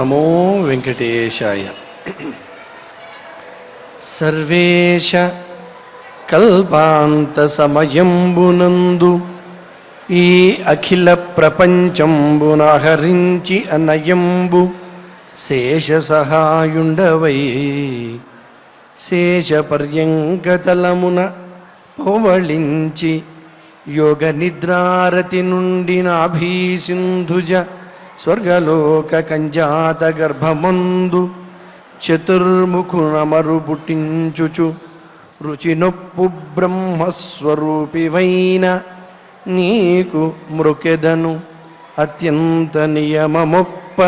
నమో వెంకటేశాయ. సర్వేశ కల్పాంత సమయంబునందు ఈ అఖిల ప్రపంచంబునహరించి అనయంబు శేష సహాయుండవై శేష పర్యంకతలమున పవళించి యోగ నిద్రారతి నుండి నాభీసింధుజ స్వర్గలోక కంజాత గర్భమందు చతుర్ముఖునమరు పుట్టించుచు రుచినొప్పు బ్రహ్మస్వరూపివైన నీకు మృకెదను అత్యంత నియమమొప్ప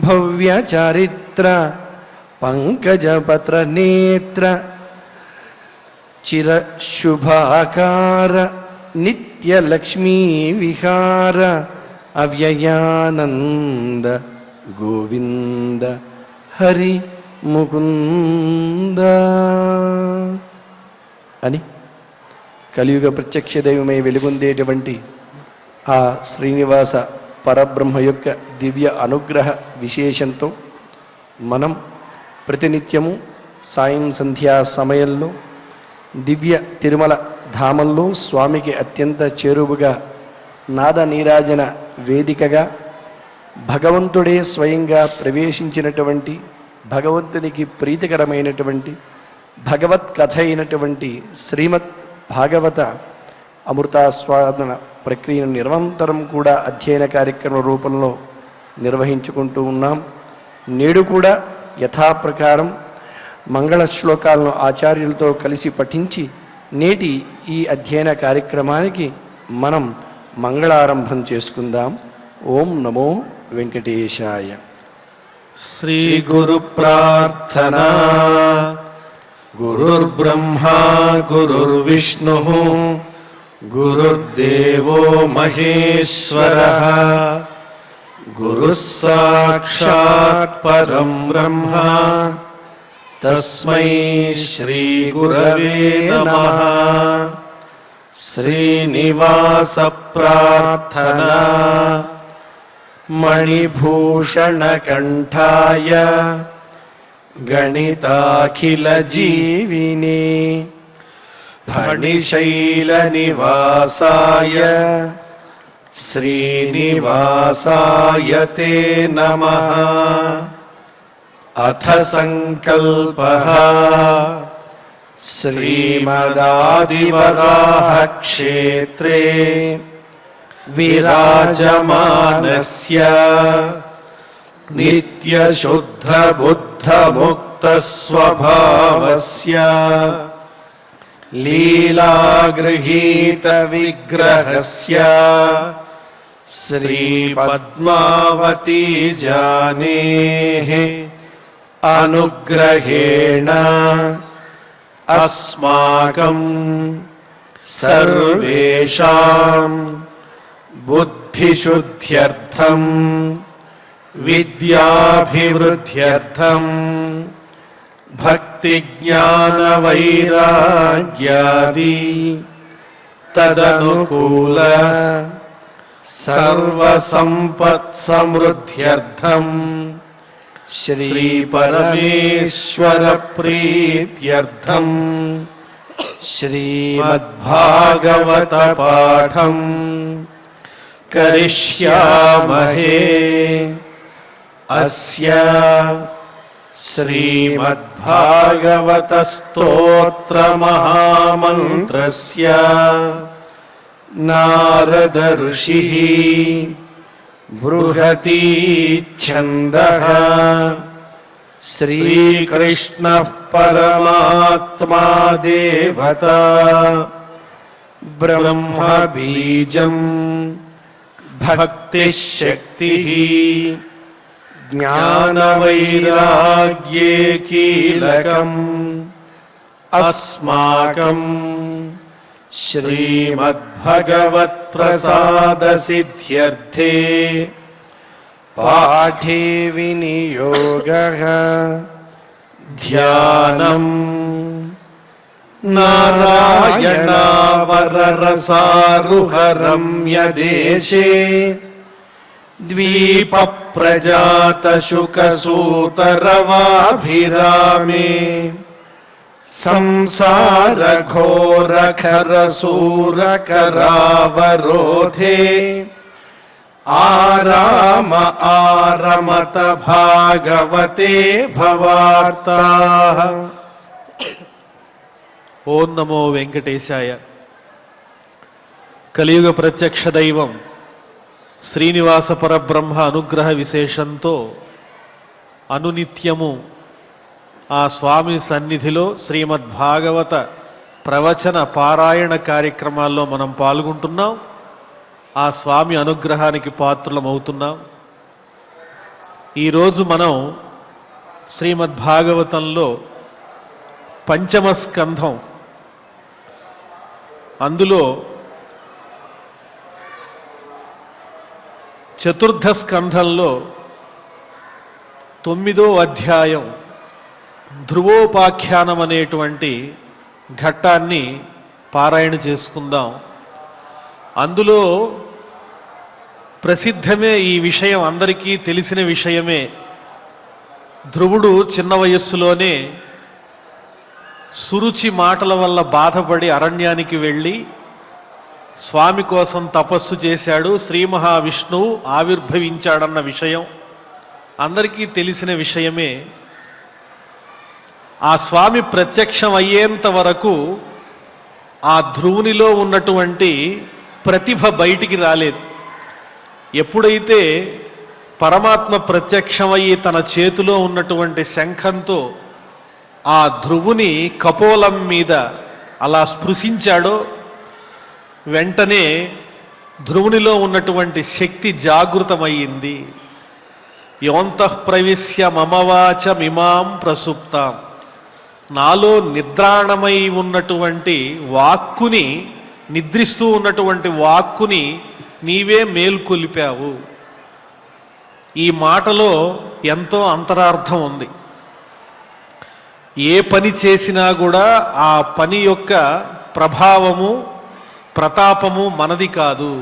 భవ్య చారిత్ర పంకజపత్ర నేత్ర చిర శుభాకార నిత్య లక్ష్మీ విహార అవ్యయానంద గోవింద హరి ముకుంద అని కలియుగ ప్రత్యక్ష దైవమై వెలుగొందేటువంటి ఆ శ్రీనివాస పరబ్రహ్మ యొక్క దివ్య అనుగ్రహ విశేషంతో మనం ప్రతినిత్యము సాయం సంధ్యా సమయంలో దివ్య తిరుమల ధామంలో స్వామికి అత్యంత చేరువుగా నాద నీరాజన వేదికగా భగవంతుడే స్వయంగా ప్రవేశించినటువంటి భగవంతునికి ప్రీతికరమైనటువంటి భగవత్ కథ అయినటువంటి శ్రీమద్ భాగవత అమృతాస్వాదన ప్రక్రియను నిరంతరం కూడా అధ్యయన కార్యక్రమ రూపంలో నిర్వహించుకుంటూ ఉన్నాం. నేడు కూడా యథాప్రకారం మంగళ శ్లోకాలను ఆచార్యులతో కలిసి పఠించి నేటి ఈ అధ్యయన కార్యక్రమానికి మనం మంగళారంభం చేసుకుందాం. ఓం నమో వెంకటేశాయ. శ్రీ గురు ప్రార్థనా. గురుర్బ్రహ్మా గురుర్విష్ణు గురుర్దేవో మహేశ్వరః గురుః సాక్షాత్ పరం బ్రహ్మ తస్మై శ్రీ గురవే నమః. శ్రీనివాస ప్రార్థనా. మణిభూషణ కంఠాయ గణితాఖిల జీవినే ఫణిశైల నివాసాయ శ్రీనివాసాయ తే నమః. అథ సంకల్పః శ్రీమదాదివరాహ క్షేత్రే విరాజమానస్య నిత్యశుద్ధ బుద్ధ ముక్త స్వభావస్య లీలాగృహీత విగ్రహస్య శ్రీ పద్మావతీ జానేః అనుగ్రహేణ అస్మాకం సర్వేషాం బుద్ధిశుద్ధ్యర్థం విద్యాభివృద్ధ్యర్థం భక్తి జ్ఞాన వైరాగ్యాది తదనుకూల సర్వసంపత్ సమృద్ధ్యర్థం శ్రీ పరమేశ్వర ప్రీత్యర్థం శ్రీమద్భాగవత పాఠం కరిష్యామహే. అస్య శ్రీమద్భాగవత స్తోత్ర మహామంత్రస్య నారద ఋషిః బృహతి ఛందః శ్రీకృష్ణః పరమాత్మా దేవతా బ్రహ్మ బీజం భక్తిశక్తిః జ్ఞానవైరాగ్యే కీలకం అస్మాకం శ్రీమద్భగవత్ప్రసాదసిద్ధ్యర్థే పాఠే వినియోగః ధ్యానం నారాయణావరరసారుహ రమ్యదేశే ద్వీప ప్రజాత శుకసూతరవాభిరామే సంసార ఘోర ఖర సూర కరావరోధే ఆరామ ఆరమత భాగవతే భవార్తాః. ఓం నమో వెంకటేశాయ. కలియుగ ప్రత్యక్ష దైవం శ్రీనివాస పరబ్రహ్మ అనుగ్రహ విశేషంతో అనునిత్యము ఆ స్వామి సన్నిధిలో శ్రీమద్భాగవత ప్రవచన పారాయణ కార్యక్రమాల్లో మనం పాల్గొంటున్నాం. ఆ స్వామి అనుగ్రహానికి పాత్రులమవుతున్నాం. ఈరోజు మనం శ్రీమద్భాగవతంలో పంచమ స్కంధం, అందులో చతుర్థ స్కంధంలో 9వ అధ్యాయం ధ్రువోపాఖ్యానం అనేటువంటి ఘట్టాన్ని పారాయణ చేసుకుందాం. అందులో ప్రసిద్ధమే, ఈ విషయం అందరికీ తెలిసిన విషయమే. ధ్రువుడు చిన్న వయస్సులోనే సురుచి మాటల వల్ల బాధపడి అరణ్యానికి వెళ్ళి స్వామి కోసం తపస్సు చేశాడు. శ్రీ మహావిష్ణువు ఆవిర్భవించాడన్న విషయం అందరికీ తెలిసిన విషయమే. ఆ స్వామి ప్రత్యక్షం అయ్యేంత వరకు ఆ ధ్రువునిలో ఉన్నటువంటి ప్రతిభ బయటికి రాలేదు. ఎప్పుడైతే పరమాత్మ ప్రత్యక్షమయ్యి తన చేతిలో ఉన్నటువంటి శంఖంతో ఆ ధ్రువుని కపోలం మీద అలా స్పృశించాడో వెంటనే ధ్రువునిలో ఉన్నటువంటి శక్తి జాగృతమయ్యింది. యోంతః ప్రవిశ్య మమవాచ మిమాం ప్రసుప్తాం, నాలో నిద్రాణమై ఉన్నటువంటి వాక్కుని, నిద్రిస్తూ ఉన్నటువంటి వాక్కుని నీవే మేల్కొలిపావు. ఈ మాటలో ఎంతో అంతరార్థం ఉంది. ఏ పని చేసినా కూడా ఆ పని యొక్క ప్రభావము, ప్రతాపము మనది కాదు.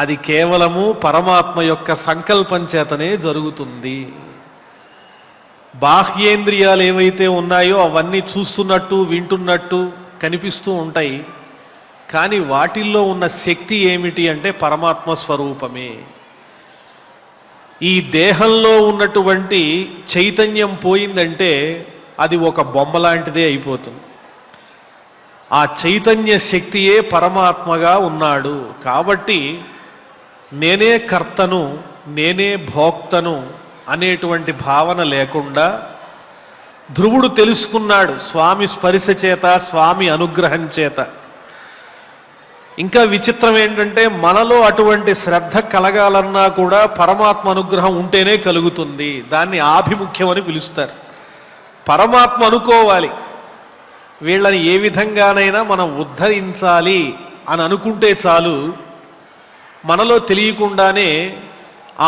అది కేవలము పరమాత్మ యొక్క సంకల్పం చేతనే జరుగుతుంది. బాహ్యేంద్రియాలు ఏవైతే ఉన్నాయో అవన్నీ చూస్తున్నట్టు, వింటున్నట్టు కనిపిస్తూ ఉంటాయి. కానీ వాటిల్లో ఉన్న శక్తి ఏమిటి అంటే పరమాత్మ స్వరూపమే. ఈ దేహంలో ఉన్నటువంటి చైతన్యం పోయిందంటే అది ఒక బొమ్మ లాంటిదే అయిపోతుంది. ఆ చైతన్య శక్తియే పరమాత్మగా ఉన్నాడు. కాబట్టి నేనే కర్తను, నేనే భోక్తను అనేటువంటి భావన లేకుండా ధ్రువుడు తెలుసుకున్నాడు స్వామి స్పర్శ చేత, స్వామి అనుగ్రహం చేత. ఇంకా విచిత్రం ఏంటంటే మనలో అటువంటి శ్రద్ధ కలగాలన్నా కూడా పరమాత్మ అనుగ్రహం ఉంటేనే కలుగుతుంది. దాన్ని ఆభిముఖ్యం అని పిలుస్తారు. పరమాత్మ అనుకోవాలి, వీళ్ళని ఏ విధంగానైనా మనం ఉద్ధరించాలి అని అనుకుంటే చాలు, మనలో తెలియకుండానే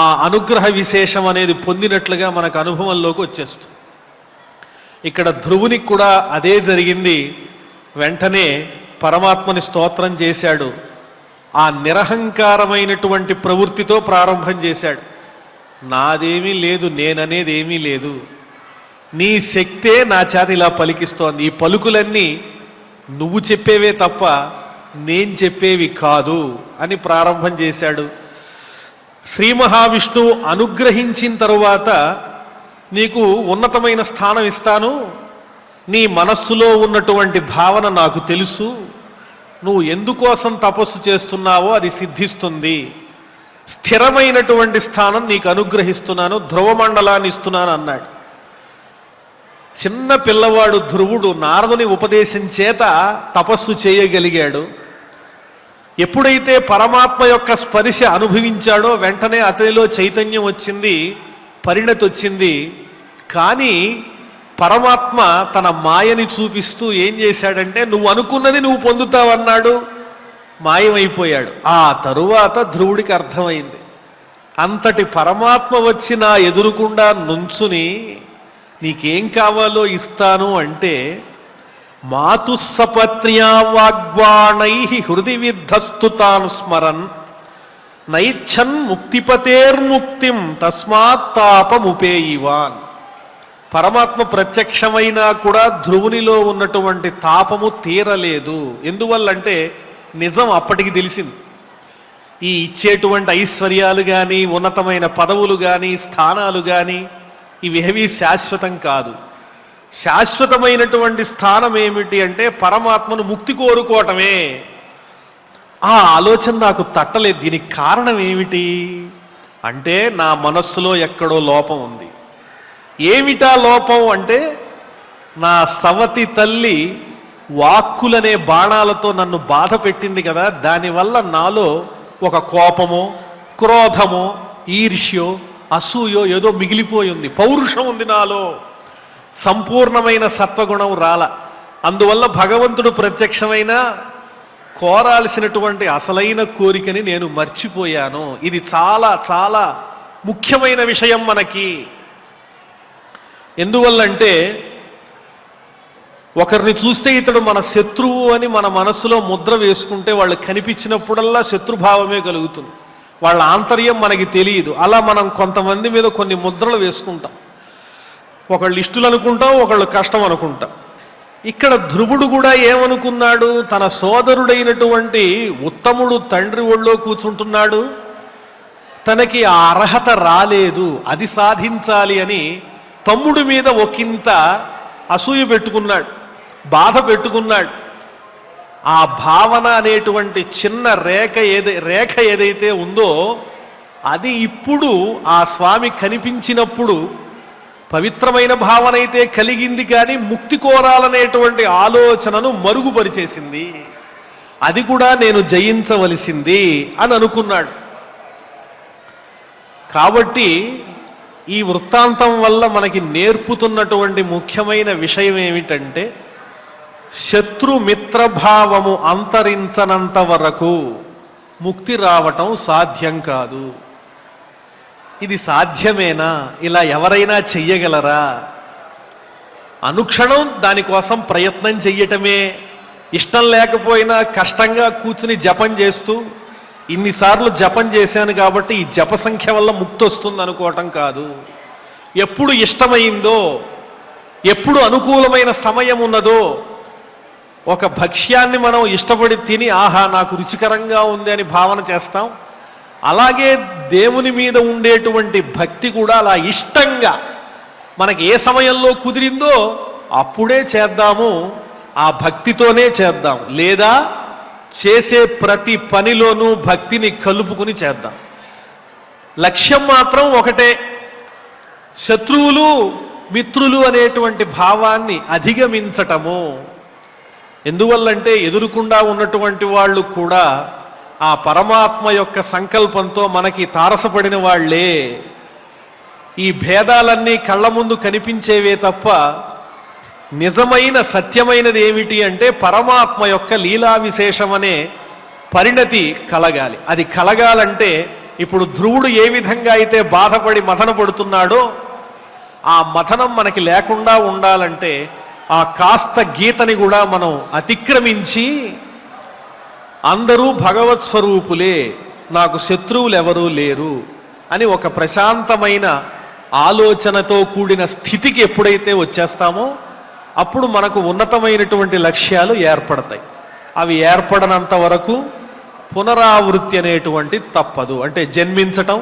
ఆ అనుగ్రహ విశేషం అనేది పొందినట్లుగా మనకు అనుభవంలోకి వచ్చేస్తుంది. ఇక్కడ ధ్రువునికి కూడా అదే జరిగింది. వెంటనే పరమాత్మని స్తోత్రం చేశాడు. ఆ నిరహంకారమైనటువంటి ప్రవృత్తితో ప్రారంభం చేశాడు. నాదేమీ లేదు, నేననేది ఏమీ లేదు, నీ శక్తే నా చేత ఇలా పలికిస్తోంది. ఈ పలుకులన్నీ నువ్వు చెప్పేవే తప్ప నేను చెప్పేవి కాదు అని ప్రారంభం చేశాడు. శ్రీ మహావిష్ణువు అనుగ్రహించిన తరువాత నీకు ఉన్నతమైన స్థానం ఇస్తాను, నీ మనస్సులో ఉన్నటువంటి భావన నాకు తెలుసు, నువ్వు ఎందుకోసం తపస్సు చేస్తున్నావో అది సిద్ధిస్తుంది, స్థిరమైనటువంటి స్థానం నీకు అనుగ్రహిస్తున్నాను, ధ్రువమండలాన్ని ఇస్తున్నాను అన్నాడు. చిన్న పిల్లవాడు ధ్రువుడు నారదుని ఉపదేశం చేత తపస్సు చేయగలిగాడు. ఎప్పుడైతే పరమాత్మ యొక్క స్పర్శ అనుభవించాడో వెంటనే అతనిలో చైతన్యం వచ్చింది, పరిణతి వచ్చింది. కానీ పరమాత్మ తన మాయని చూపిస్తూ ఏం చేశాడంటే నువ్వు అనుకున్నది నువ్వు పొందుతావన్నాడు, మాయమైపోయాడు. ఆ తరువాత ధ్రువుడికి అర్థమైంది, అంతటి పరమాత్మ వచ్చి నా ఎదురుకుండా నుంచుని నీకేం కావాలో ఇస్తాను అంటే మాతుస్సపత్ర్యా వాగ్బాణై హృది విద్ధస్తు తాన్ స్మరన్ నైచ్ఛన్ ముక్తిపతేర్ముక్తిం తస్మాత్ తాపముపేయివాన్. పరమాత్మ ప్రత్యక్షమైనా కూడా ధ్రువునిలో ఉన్నటువంటి తాపము తీరలేదు. ఎందువల్లంటే నిజం అప్పటికి తెలిసింది. ఈ ఇచ్చేటువంటి ఐశ్వర్యాలు కానీ, ఉన్నతమైన పదవులు కానీ, స్థానాలు కానీ ఇవేవి శాశ్వతం కాదు. శాశ్వతమైనటువంటి స్థానం ఏమిటి అంటే పరమాత్మను ముక్తి కోరుకోవటమే. ఆ ఆలోచన నాకు తట్టలేదు. దీనికి కారణం ఏమిటి అంటే నా మనస్సులో ఎక్కడో లోపం ఉంది. ఏమిటా లోపం అంటే నా సవతి తల్లి వాక్కులనే బాణాలతో నన్ను బాధ పెట్టింది కదా, దానివల్ల నాలో ఒక కోపమో, క్రోధమో, ఈర్ష్యో, అసూయో ఏదో మిగిలిపోయి ఉంది. పౌరుషం ఉంది నాలో, సంపూర్ణమైన సత్వగుణం రాల. అందువల్ల భగవంతుడు ప్రత్యక్షమైన కోరాల్సినటువంటి అసలైన కోరికని నేను మర్చిపోయాను. ఇది చాలా చాలా ముఖ్యమైన విషయం మనకి. ఎందువల్లంటే ఒకరిని చూస్తే ఇతడు మన శత్రువు అని మన మనస్సులో ముద్ర వేసుకుంటే వాళ్ళు కనిపించినప్పుడల్లా శత్రుభావమే కలుగుతుంది. వాళ్ళ ఆంతర్యం మనకి తెలియదు. అలా మనం కొంతమంది మీద కొన్ని ముద్రలు వేసుకుంటాం. ఒకళ్ళు ఇష్టలు అనుకుంటాం, ఒకళ్ళు కష్టం అనుకుంటాం. ఇక్కడ ధ్రువుడు కూడా ఏమనుకున్నాడు? తన సోదరుడైనటువంటి ఉత్తముడు తండ్రి ఒళ్ళో కూర్చుంటున్నాడు, తనకి ఆ అర్హత రాలేదు, అది సాధించాలి అని తమ్ముడి మీద ఒకంత అసూయ పెట్టుకున్నాడు, బాధ పెట్టుకున్నాడు. ఆ భావన అనేటువంటి చిన్న రేఖ ఏదైతే ఉందో అది ఇప్పుడు ఆ స్వామి కనిపించినప్పుడు పవిత్రమైన భావన అయితే కలిగింది, కానీ ముక్తి కోరాలనేటువంటి ఆలోచనను మరుగుపరిచేసింది. అది కూడా నేను జయించవలసింది అని అనుకున్నాడు. కాబట్టి ఈ వృత్తాంతం వల్ల మనకి నేర్పుతున్నటువంటి ముఖ్యమైన విషయం ఏమిటంటే శత్రుమిత్రభావము అంతరించనంత వరకు ముక్తి రావటం సాధ్యం కాదు. ఇది సాధ్యమేనా? ఇలా ఎవరైనా చెయ్యగలరా? అనుక్షణం దానికోసం ప్రయత్నం చెయ్యటమే. ఇష్టం లేకపోయినా కష్టంగా కూర్చుని జపం చేస్తూ ఇన్నిసార్లు జపం చేశాను కాబట్టి ఈ జప సంఖ్య వల్ల ముక్తి వస్తుంది అనుకోవటం కాదు. ఎప్పుడు ఇష్టమైందో, ఎప్పుడు అనుకూలమైన సమయం ఉన్నదో, ఒక భక్ష్యాన్ని మనం ఇష్టపడి తిని ఆహా నాకు రుచికరంగా ఉంది అని భావన చేస్తాం. అలాగే దేవుని మీద ఉండేటువంటి భక్తి కూడా అలా ఇష్టంగా మనకి ఏ సమయంలో కుదిరిందో అప్పుడే చేద్దాము, ఆ భక్తితోనే చేద్దాం. లేదా చేసే ప్రతి పనిలోనూ భక్తిని కలుపుకుని చేద్దాం. లక్ష్యం మాత్రం ఒకటే, శత్రువులు మిత్రులు అనేటువంటి భావాన్ని అధిగమించటము. ఎందువల్లంటే ఎదురుకుండా ఉన్నటువంటి వాళ్ళు కూడా ఆ పరమాత్మ యొక్క సంకల్పంతో మనకి తారసపడిన వాళ్లే. ఈ భేదాలన్నీ కళ్ళ ముందు కనిపించేవే తప్ప నిజమైన సత్యమైనది ఏమిటి అంటే పరమాత్మ యొక్క లీలా విశేషం అనే పరిణతి కలగాలి. అది కలగాలంటే ఇప్పుడు ధ్రువుడు ఏ విధంగా అయితే బాధపడి మథన పడుతున్నాడో ఆ మథనం మనకి లేకుండా ఉండాలంటే ఆ కాస్త గీతని కూడా మనం అతిక్రమించి అందరూ భగవత్ స్వరూపులే, నాకు శత్రువులు ఎవరూ లేరు అని ఒక ప్రశాంతమైన ఆలోచనతో కూడిన స్థితికి ఎప్పుడైతే వచ్చేస్తామో అప్పుడు మనకు ఉన్నతమైనటువంటి లక్ష్యాలు ఏర్పడతాయి. అవి ఏర్పడనంత వరకు పునరావృత్తి అనేటువంటి తప్పదు. అంటే జన్మించటం,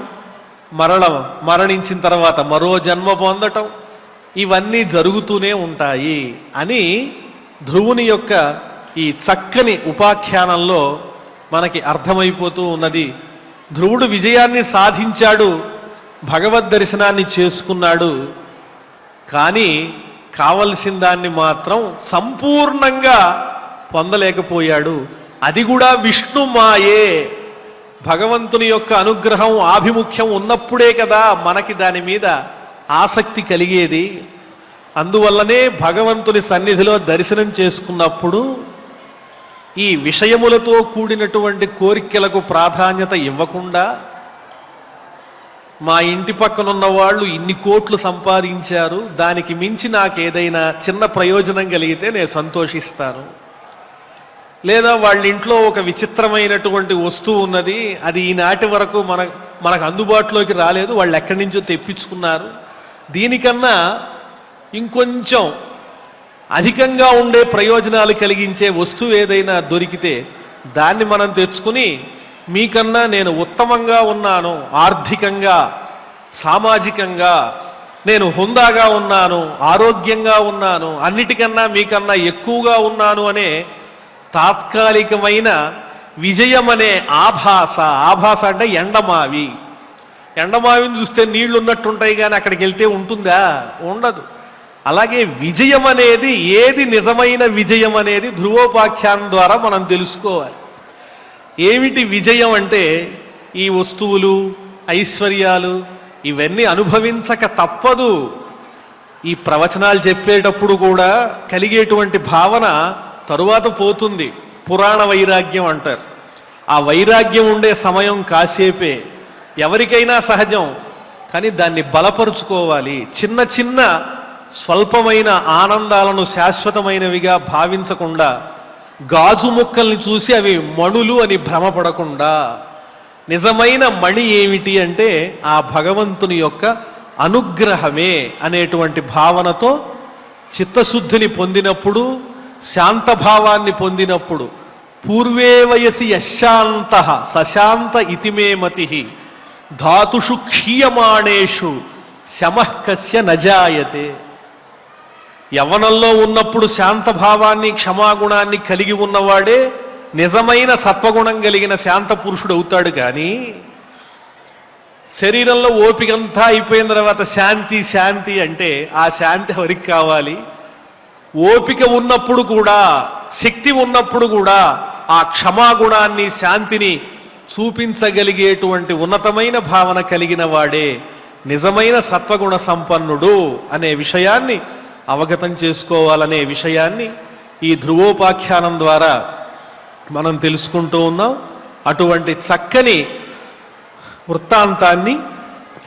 మరణించిన తర్వాత మరో జన్మ పొందటం, ఇవన్నీ జరుగుతూనే ఉంటాయి అని ధ్రువుని యొక్క ఈ చక్కని ఉపాఖ్యానంలో మనకి అర్థమైపోతూ ఉన్నది. ధ్రువుడు విజయాన్ని సాధించాడు, భగవద్ దర్శనాన్ని చేసుకున్నాడు, కానీ కావలసిన దాన్ని మాత్రం సంపూర్ణంగా పొందలేకపోయాడు. అది కూడా విష్ణు మాయే. భగవంతుని యొక్క అనుగ్రహం ఆభిముఖ్యం ఉన్నప్పుడే కదా మనకి దాని మీద ఆసక్తి కలిగేది. అందువల్లనే భగవంతుని సన్నిధిలో దర్శనం చేసుకున్నప్పుడు ఈ విషయములతో కూడినటువంటి కోరికలకు ప్రాధాన్యత ఇవ్వకుండా మా ఇంటి పక్కనున్న వాళ్ళు ఇన్ని కోట్లు సంపాదించారు, దానికి మించి నాకు ఏదైనా చిన్న ప్రయోజనం కలిగితే నేను సంతోషిస్తాను, లేదా వాళ్ళ ఇంట్లో ఒక విచిత్రమైనటువంటి వస్తువు ఉన్నది, అది ఈనాటి వరకు మనకు అందుబాటులోకి రాలేదు, వాళ్ళు ఎక్కడి నుంచో తెప్పించుకున్నారు, దీనికన్నా ఇంకొంచెం అధికంగా ఉండే ప్రయోజనాలు కలిగించే వస్తువు ఏదైనా దొరికితే దాన్ని మనం తెచ్చుకుని మీకన్నా నేను ఉత్తమంగా ఉన్నాను, ఆర్థికంగా సామాజికంగా నేను హుందాగా ఉన్నాను, ఆరోగ్యంగా ఉన్నాను, అన్నిటికన్నా మీకన్నా ఎక్కువగా ఉన్నాను అనే తాత్కాలికమైన విజయం అనే ఆభాస అంటే ఎండమావిని చూస్తే నీళ్లు ఉన్నట్టుంటాయి, కానీ అక్కడికి వెళ్తే ఉంటుందా? ఉండదు. అలాగే విజయం అనేది ఏది నిజమైన విజయం అనేది ధ్రువోపాఖ్యానం ద్వారా మనం తెలుసుకోవాలి. ఏమిటి విజయం అంటే ఈ వస్తువులు, ఐశ్వర్యాలు ఇవన్నీ అనుభవించక తప్పదు. ఈ ప్రవచనాలు చెప్పేటప్పుడు కూడా కలిగేటువంటి భావన తరువాత పోతుంది, పురాణ వైరాగ్యం అంటారు. ఆ వైరాగ్యం ఉండే సమయం కాసేపే, ఎవరికైనా సహజం, కానీ దాన్ని బలపరుచుకోవాలి. చిన్న చిన్న స్వల్పమైన ఆనందాలను శాశ్వతమైనవిగా భావించకుండా, గాజు ముక్కల్ని చూసి అవి మణులు అని భ్రమపడకుండా, నిజమైన మణి ఏమిటి అంటే ఆ భగవంతుని యొక్క అనుగ్రహమే అనేటువంటి భావనతో చిత్తశుద్ధిని పొందినప్పుడు, శాంతభావాన్ని పొందినప్పుడు, పూర్వే వయసి యశాంత సశాంత ఇతిమే మతి ధాతుషు క్షీయమాణేషు శమః కస్య నజాయతే. యవ్వనంలో ఉన్నప్పుడు శాంతభావాన్ని, క్షమాగుణాన్ని కలిగి ఉన్నవాడే నిజమైన సత్వగుణం కలిగిన శాంత పురుషుడు అవుతాడు. కానీ శరీరంలో ఓపికంతా అయిపోయిన తర్వాత శాంతి శాంతి అంటే ఆ శాంతి ఎవరికి కావాలి? ఓపిక ఉన్నప్పుడు కూడా, శక్తి ఉన్నప్పుడు కూడా ఆ క్షమాగుణాన్ని, శాంతిని చూపించగలిగేటువంటి ఉన్నతమైన భావన కలిగిన వాడే నిజమైన సత్వగుణ సంపన్నుడు అనే విషయాన్ని అవగతం చేసుకోవాలనే విషయాన్ని ఈ ధ్రువోపాఖ్యానం ద్వారా మనం తెలుసుకుంటూ ఉన్నాం. అటువంటి చక్కని వృత్తాంతాన్ని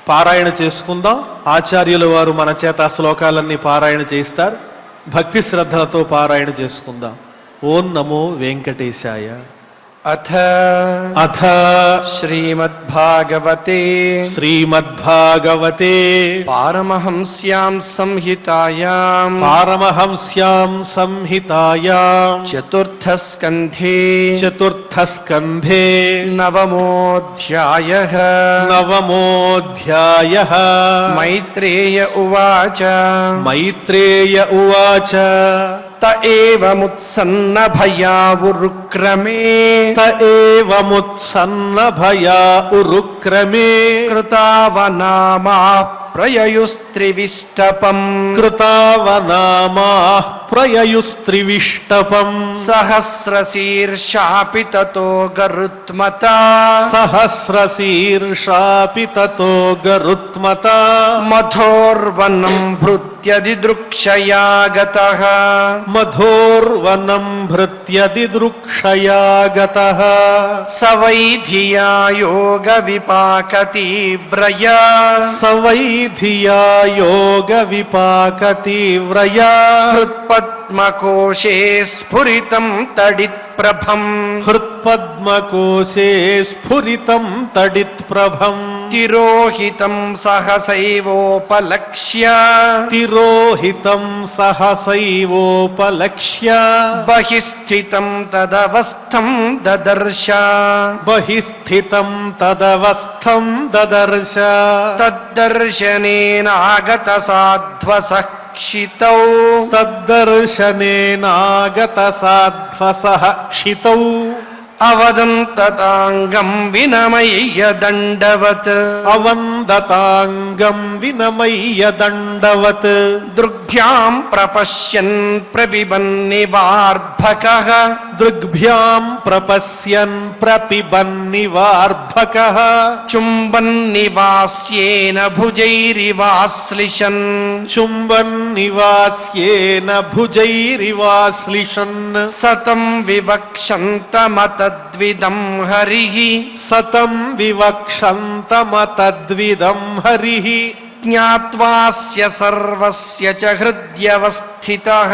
పారాయణ చేసుకుందాం. ఆచార్యుల వారు మన చేత ఆ శ్లోకాలన్నీ పారాయణ చేస్తారు. భక్తి శ్రద్ధలతో పారాయణ చేసుకుందాం. ఓం నమో వెంకటేశాయ. అథ శ్రీమద్భాగవతే పారమహంస్యాం సంహితాయాం చతుర్థస్కంధే నవమోऽధ్యాయః మైత్రేయ ఉవాచ त एवमुत्सन्नभया उरुक्रमे कृतावनामाः प्रययुस्त्रिविष्टपम् सहस्रशीर्षापि ततो गरुत्मता मधोर्वनं भृत्यदिदृक्षया गतः स वै धिया योगविपाकतीव्रया हृत्पद्मकोशे स्फुरितं तडित्प्रभम् तिरोहितं सहसैवोपलक्ष्य बहिस्थितं तदवस्थं ददर्श तद्दर्शनेनागतसाध्वसः क्षितौ अवदन्तताङ्गं विनमय्य दण्डवत् दृग्भ्यां प्रपश्यन् प्रपिबन्निवार्भकः चुम्बन्निवास्येन भुजैरिवाश्लिषन् सतं विवक्षन्तमतद्विदं हरिः జ్ఞాత్వాస్య సర్వస్య చ హృద్యవస్థితః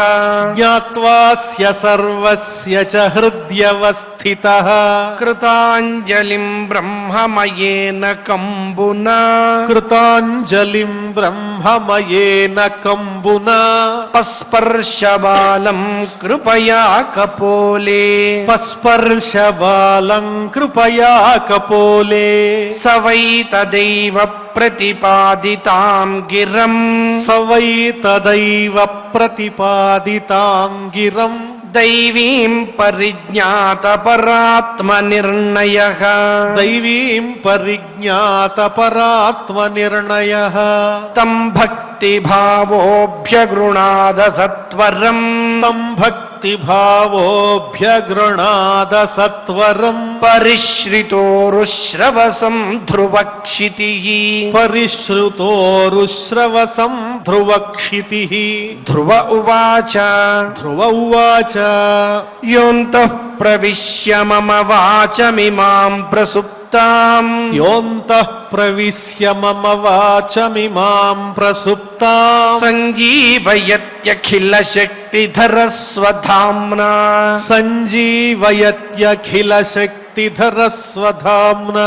జ్ఞాత్వాస్య సర్వస్య చ హృద్యవస్థితః కృతాంజలిం బ్రహ్మమయేన కంబునా కృతాంజలిం బ్రహ్మమయేన కంబునా పస్పర్శబాలం కృపయా కపోలే పస్పర్శబాలం కృపయా కపోలే స వై తదైవ ప్రతిపాదితాం గిరం స వై తదైవ ప్రతిపాదితాం గిరం దైవీం పరిజ్ఞాత పరాత్మనిర్ణయః దైవీం పరిజ్ఞాత పరాత్మనిర్ణయః తం భక్తిభావోభ్యగృణాద సత్వరం తం భక్తిభావోభ్యగృణాద సత్వరం పరిశ్రితోరుశ్రవసం ధ్రువక్షితిః పరిశ్రుతోరుశ్రవసం ధ్రువక్షితిః ధ్రువ ఉవాచ ధ్రువ ఉవాచ యోంతః ప్రవిశ్య మమ వాచమిమాం ప్రసుప్తాం యోంతః ప్రవిశ్య మమ వాచమిమాం ప్రసుప్తాం సంజీవయత్యఖిల శక్తిధర స్వధామ్నా సంజీవయత్యఖిల శక్తిధర స్వధామ్నా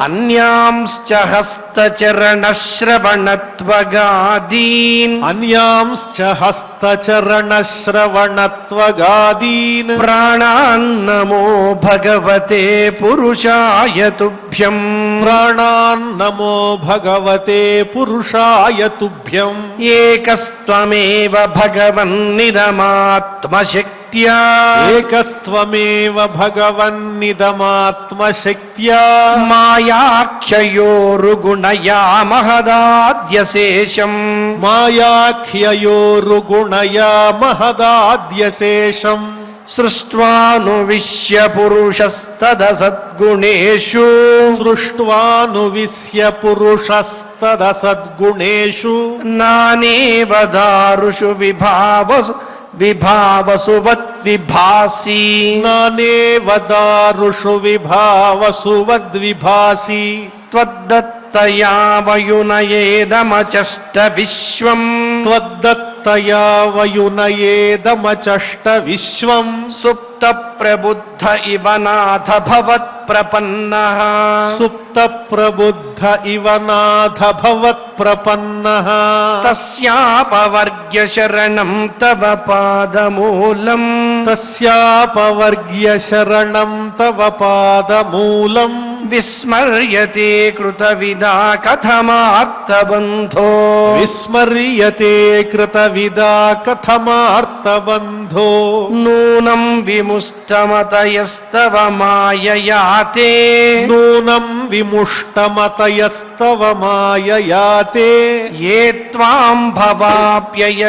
అన్యాంశ్చ హస్తచరణశ్రవణత్వగాదీన్ అన్యాంశ్చ హస్తచరణశ్రవణత్వగాదీన్ ప్రాణాన్నమో భగవతే పురుషాయ తుభ్యం ప్రాణాన్నమో భగవతే పురుషాయ తుభ్యం ఏకస్త్వమేవ భగవన్నిదమాత్మశక్త్యా ఏకస్త్వమేవ భగవన్నిదమాత్మశక్త్యా మాయాఖ్యయోరుగుణయా మహదాద్యశేషం మాయాఖ్యయోరుగుణయా మహదాద్యశేషం సృష్ట్వానువిశ్య పురుషస్తదసద్గుణేషు సృష్ట్వానువిశ్య పురుషస్తదసద్గుణేషు నానేవ దారుషు విభావసువద్విభాసి నానేవ దారుషు విభావసు వద్విభాసి త్వద్దత్తయా వయునయేదమచష్ట విశ్వం త్వద్దత్తయా వయునయేదమచష్ట విశ్వం సుప్త ప్రబుద్ధ ఇవ నాథ భవత్ ప్రపన్నః సుప్త ప్రబుద్ధ ఇవ నాథ భవత్ ప్రపన్నః తస్యాపవర్గ్య శరణం తవ పాదమూలం తస్యాపవర్గ్య శరణం తవ పాదమూలం విస్మర్యతే కృతవిదా కథమార్తబంధో విస్మర్యతే కృతవిదా కథమార్తబంధో నూనం విముష్టమతయస్తవ మాయయాతే నూనం విముష్టమతయస్తవ మాయయాతే ఏ త్వాం భవాప్యయ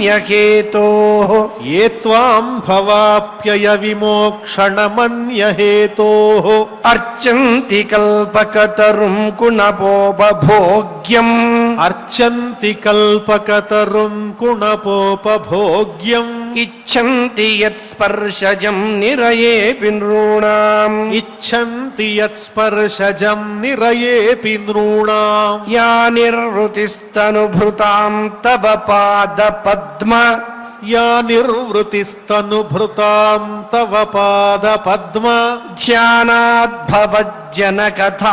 విమోక్షణమన్యహేతోః ఏ త్వాం భవాప్యయ విమోక్షణమన్యహేతోః అర్చంతి కల్పకతరుం కుణపోపభోగ్యం అర్చంతి కల్పకతరుం కుణపోపభోగ్యం ఇచ్ఛంతి యత్స్పర్శజం నిరయేపి నృణాం ఇచ్ఛంతి యత్స్పర్శజం నిరయేపి నృణాం యా నిర్వృతిస్తనుభృతాం తవ పాదపద్మ యా నిర్వృతిస్తనుభృతాం తవ పాదపద్మ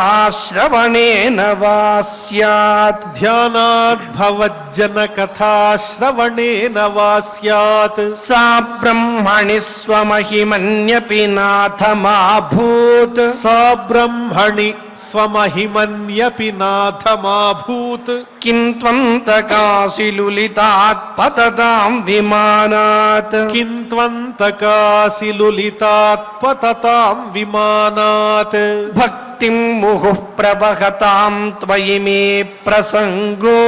ధ్యానాద్భవజ్జనకథాశ్రవణేన వా స్యాత్ ధ్యానాద్భవజ్జనకథాశ్రవణేన వా స్యాత్ సా బ్రహ్మణి స్వమహిమన్యపి నాథమాభూత్ సా బ్రహ్మణి స్వమహిమన్యపి నాథమాభూత్ కిం త్వంతకాసి లులితాత్ పతతాం విమానాత్ కిం త్వంతకాసి లులితాత్ పతతాం విమానాత్ భక్తిం ముహుః ప్రవహతాం త్వయి మే ప్రసంగో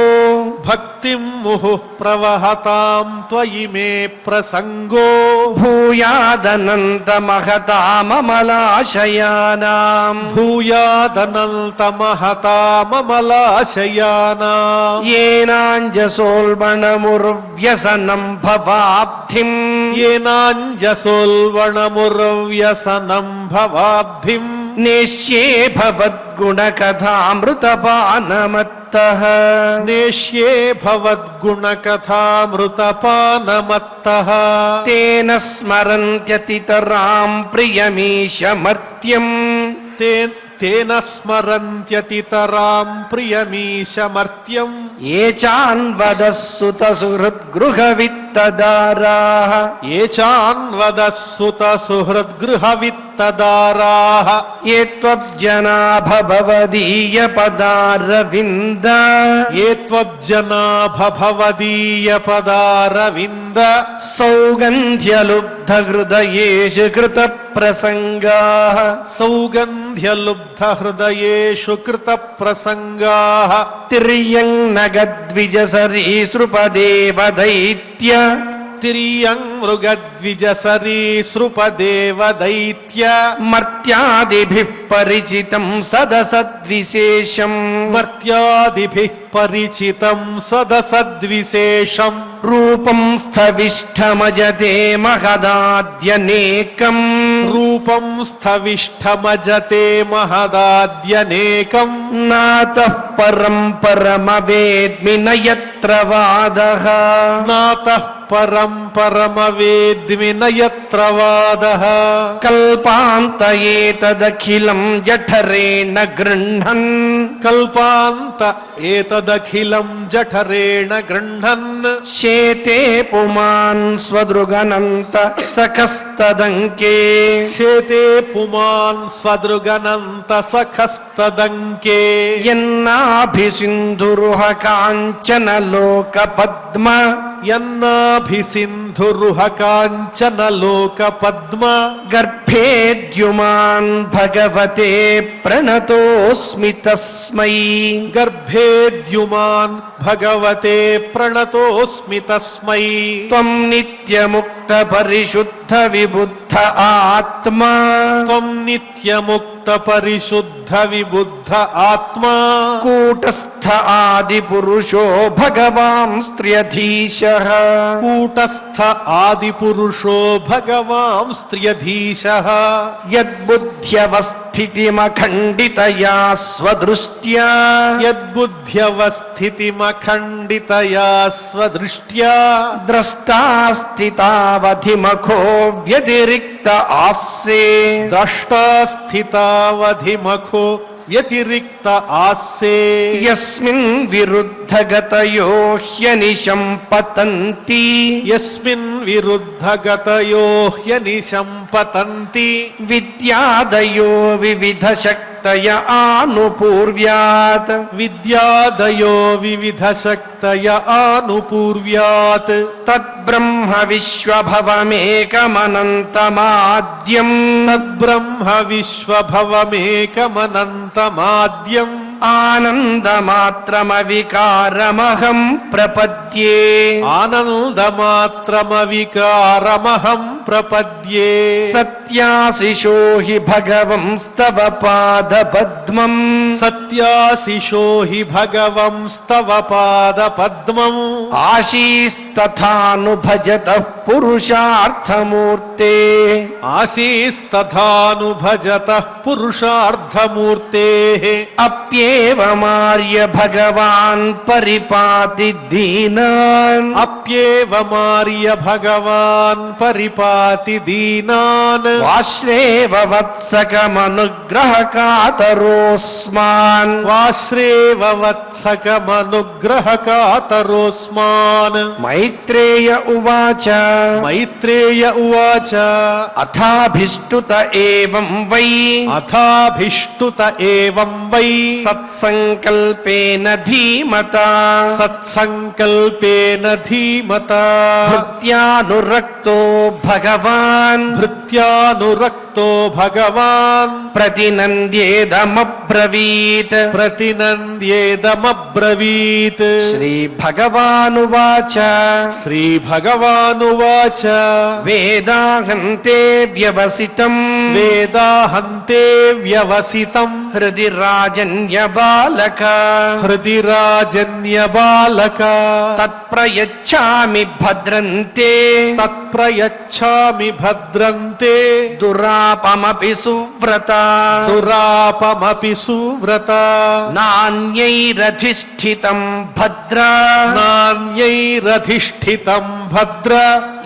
భక్తిం ముహుః ప్రవహతాం త్వయి మే ప్రసంగో భూయాదనంతమహతామమలాశయానాం భూయాదనంతమహతామమలాశయానాం ఏనాంజసోల్బణముర్వ్యసనం భవాబ్ధిం ఏనాంజసోల్వణమురవ్యసనం భవాబ్ధిం నేష్యే భవద్గుణకథామృతపానమత్తః నేష్యే భవద్గుణకథామృతపానమత్తః తేన స్మరంత్యతితరాం ప్రియమీశమర్త్యం తేన స్మరంత్యతితరాం ప్రియమీశమర్త్యం ఏ చాన్వదస్సుత సుహృద్గృహవిత్తదారాః ఏ చాన్వదస్సుత సుహృద్గృహవిత్తదారాః ఏ త్వజ్జనా భవదీయ పదారవింద ఏ త్వజ్జనాభ భవదీయ పదారవింద సౌగంధ్యలుబ్ధ హృదయేషు కృత ప్రసంగాః సౌగంధ్యలుబ్ధ హృదయేషు కృత ప్రసంగాః తిర్యం నగద్విజసరీసృపదేవ దైత్య తిర్యం మృగద్విజసరీసృపదేవ దైత్య మర్త్యాదిభిః పరిచితం సదసద్విశేషం మర్త్యాదిభిః పరిచితం సదసద్విశేషం రూపం స్థవిష్ఠమజతే మహదాద్యనేకం రూపం స్థవిష్ఠమజతే మహదాద్యనేకం నాతః పరం పరమవేద్మి న యత్ర వాదః నాతః పరం పరమవేద్మి న యత్ర వాదః కల్పాంత ఏతదఖిలం జఠరేణ గృహ్ణన్ కల్పాంత ఏతదఖిలం జఠరేణ గృహ్ణన్ శేతే పుమాన్ స్వదృగనంత సఖస్తదంకే శేతే పుమాన్ స్వదృగనంత సఖస్తదంకే యన్నాభిసింధురుహ కాంచన లోక పద్మ యన్నాభిసింధురుహ కాంచన లోక పద్మ గర్భేద్యుమాన్ భగవతే ప్రణతోస్మి తస్మై గర్భేద్యుమాన్ భగవతే ప్రణతోస్మి తస్మై త్వం నిత్యముక్త పరిశుద్ధ విబుద్ధ ఆత్మా త్వం నిత్యముక్త పరిశుద్ధ విబుద్ధ ఆత్మా కూటస్థ ఆది పురుషో భగవాంస్త్ర్యధీశః కూటస్థ ఆది పురుషో భగవాంస్త్ర్యధీశః యద్బుద్ధ్యవస్థితిమఖండితయా స్వదృష్ట్యా యద్బుద్ధ్యవస్థితిమఖండితయా స్వదృష్ట్యా ద్రష్టాస్థితావధిమఖో వ్యతిరిక్త ఆస్సే ద్రష్టాస్థితావధిమఖో వ్యతిరిక్త ఆస్సే యస్మిన్ విరుద్ధగతయో హ్యనిశం పతంతి యస్మిన్ విరుద్ధగతయో హ్యనిశం పతంతి విద్యాదయో వివిధ శక్తయ ఆనుపూర్వ్యాత్ విద్యాదయో వివిధ శక్తయ ఆనుపూర్వ్యాత్ తద్బ్రహ్మ విశ్వభవమేకమనంతమాద్యం తద్బ్రహ్మ విశ్వభవమేకమనంతమాద్యం ఆనందమాత్రమవికారమహం ప్రపద్యే ఆనందమాత్రమవికారమహం ప్రపద్యే సత్యాశిషో హి భగవంస్తవ పాదపద్మం సత్యాశిషో హి భగవంస్తవ పాదపద్మం ఆశీస్తథానుభజతః పురుషార్థమూర్తే ఆశీస్తథానుభజతః పురుషార్థమూర్తేః అప్యేవమార్య భగవాన్ పరిపాతి దీనాన్ అప్యేవమార్య భగవాన్ పరిపాతి దీనాన్ వాశ్రేవ వత్సకమనుగ్రహ కాతరోస్మాన్ వాశ్రేవ వత్సకమనుగ్రహ కాతరోస్మాన్ మైత్రేయ ఉవాచ మైత్రేయ ఉవాచ అథాభిష్టుత ఏవం వై అథాభిష్టుత ఏవం వై సత్సంకల్పేన ధీమత సత్సంకల్పేన ధీమత భృత్యానురక్తో భగవాన్ భృత్యానురక్తో భగవాన్ ప్రతినంద్యేదమబ్రవీత్ ప్రతినంద్యేదమబ్రవీత్ శ్రీ భగవానువాచ శ్రీ భగవానువాచ వేదాహంతే వ్యవసితం వేదాహంతే వ్యవసితం హృది రాజన్య బాలక హృది రాజన్య బాలక తత్ప్రయచ్ఛామి భద్రంతే తత్ప్రయచ్ఛామి భద్రంతే దురా దురాపమపి సువ్రత దురాపమపి సువ్రత నాణ్యైరధిష్ఠితం భద్ర నాణ్యైరధిష్ఠితం భద్ర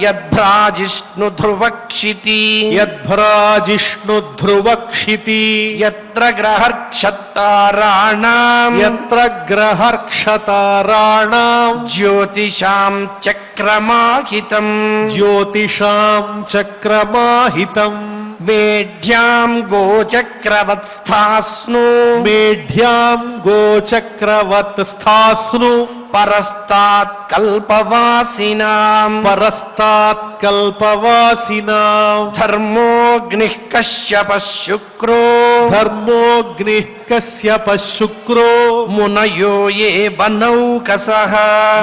యద్భ్రాజిష్ణు ధ్రువక్షితి యద్భ్రాజిష్ణు ధ్రువక్షితి యత్ర గ్రహర్క్షతారాణాం యత్ర గ్రహర్క్షతారాణాం జ్యోతిషాం చక్రమాహితం జ్యోతిషాం చక్రమాహితం మేఢ్యాం గోచక్రవత్స్థాస్ను మేఢ్యాం గోచక్రవత్ స్థాస్ను పరస్తాత్ కల్పవాసినాం పరస్తాత్ కల్పవాసినాం ధర్మోగ్నిః కశ్యపః శుక్రో ధర్మోగ్నిః కశ్యపః శుక్రో మునయో ఏ వనౌకసః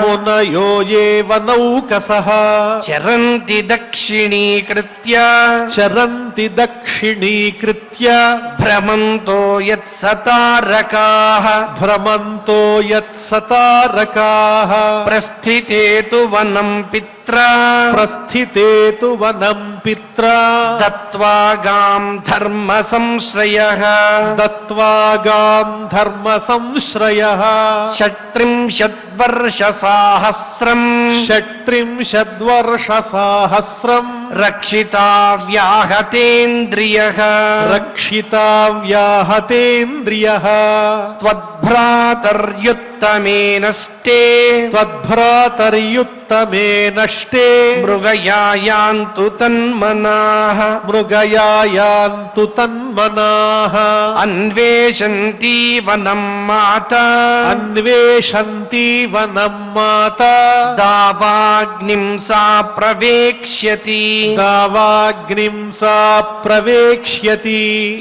మునయో ఏవ నౌకసః చరంతి దక్షిణీకృత్య చరంతి దక్షిణీకృత్య భ్రమంతో యత్సతారకాః భ్రమంతో యత్సతారకాః ప్రస్థితే తు వనం పిత్ర ప్రస్థితే తు వనం పిత్ర దత్వా గాం ధర్మ సంశ్రయః దత్వాగాం ధర్మ సంశ్రయః షట్త్రింశద్వర్షసాహస్రం షట్త్రింశద్వర్షసాహస్రం రక్షితా వ్యాహతేంద్రియః రక్షితా వ్యాహతేంద్రియః త్వద్భ్రాతర్యుత్తమే నష్టే త్వద్భ్రాతర్యుత్తమే నష్టే మృగయాయాంతు తన్మనాః మృగయాయాంతు తన్మనాః అన్వేషంతి వనం మాతా అన్వేషంతి వనం మాతా దావాగ్నిం సా ప్రవేక్ష్యతి దావాగ్నిం సా ప్రవేక్ష్యతి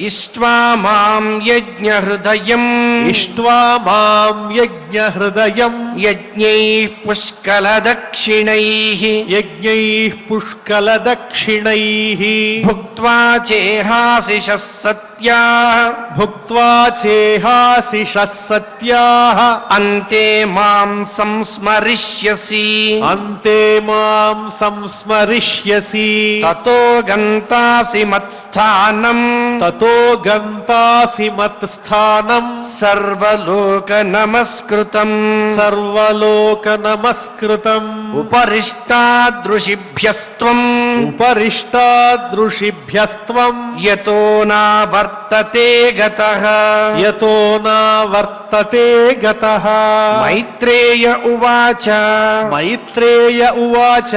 ఇష్ట్వా మాం యజ్ఞహృదయం ఇష్ట్వా మాం యజ్ఞహృదయం యజ్ఞైః పుష్కలదక్షిణైః యజ్ఞైః పుష్కలదక్షిణైః భుక్త్వా చేహాసిషः సత్యాః భుక్త్వా చేహాసిషः సత్యాః అంతే మాం సంస్మరిష్యసి అంతే మాం సంస్మరిష్యసి తతో గంతాసి మత్స్థానం తతో గంతాసి మత్స్థానం సర్వలోక నమస్కృతం సర్వలోక నమస్కృతం ఉపరిష్టాదృషిభ్యస్త్వం ఉపరిష్టాదృషిభ్యస్త్వం యతో నా వర్తతే గతః యతో నా వర్తతే గతః మైత్రేయ ఉవాచ మైత్రేయ ఉవాచ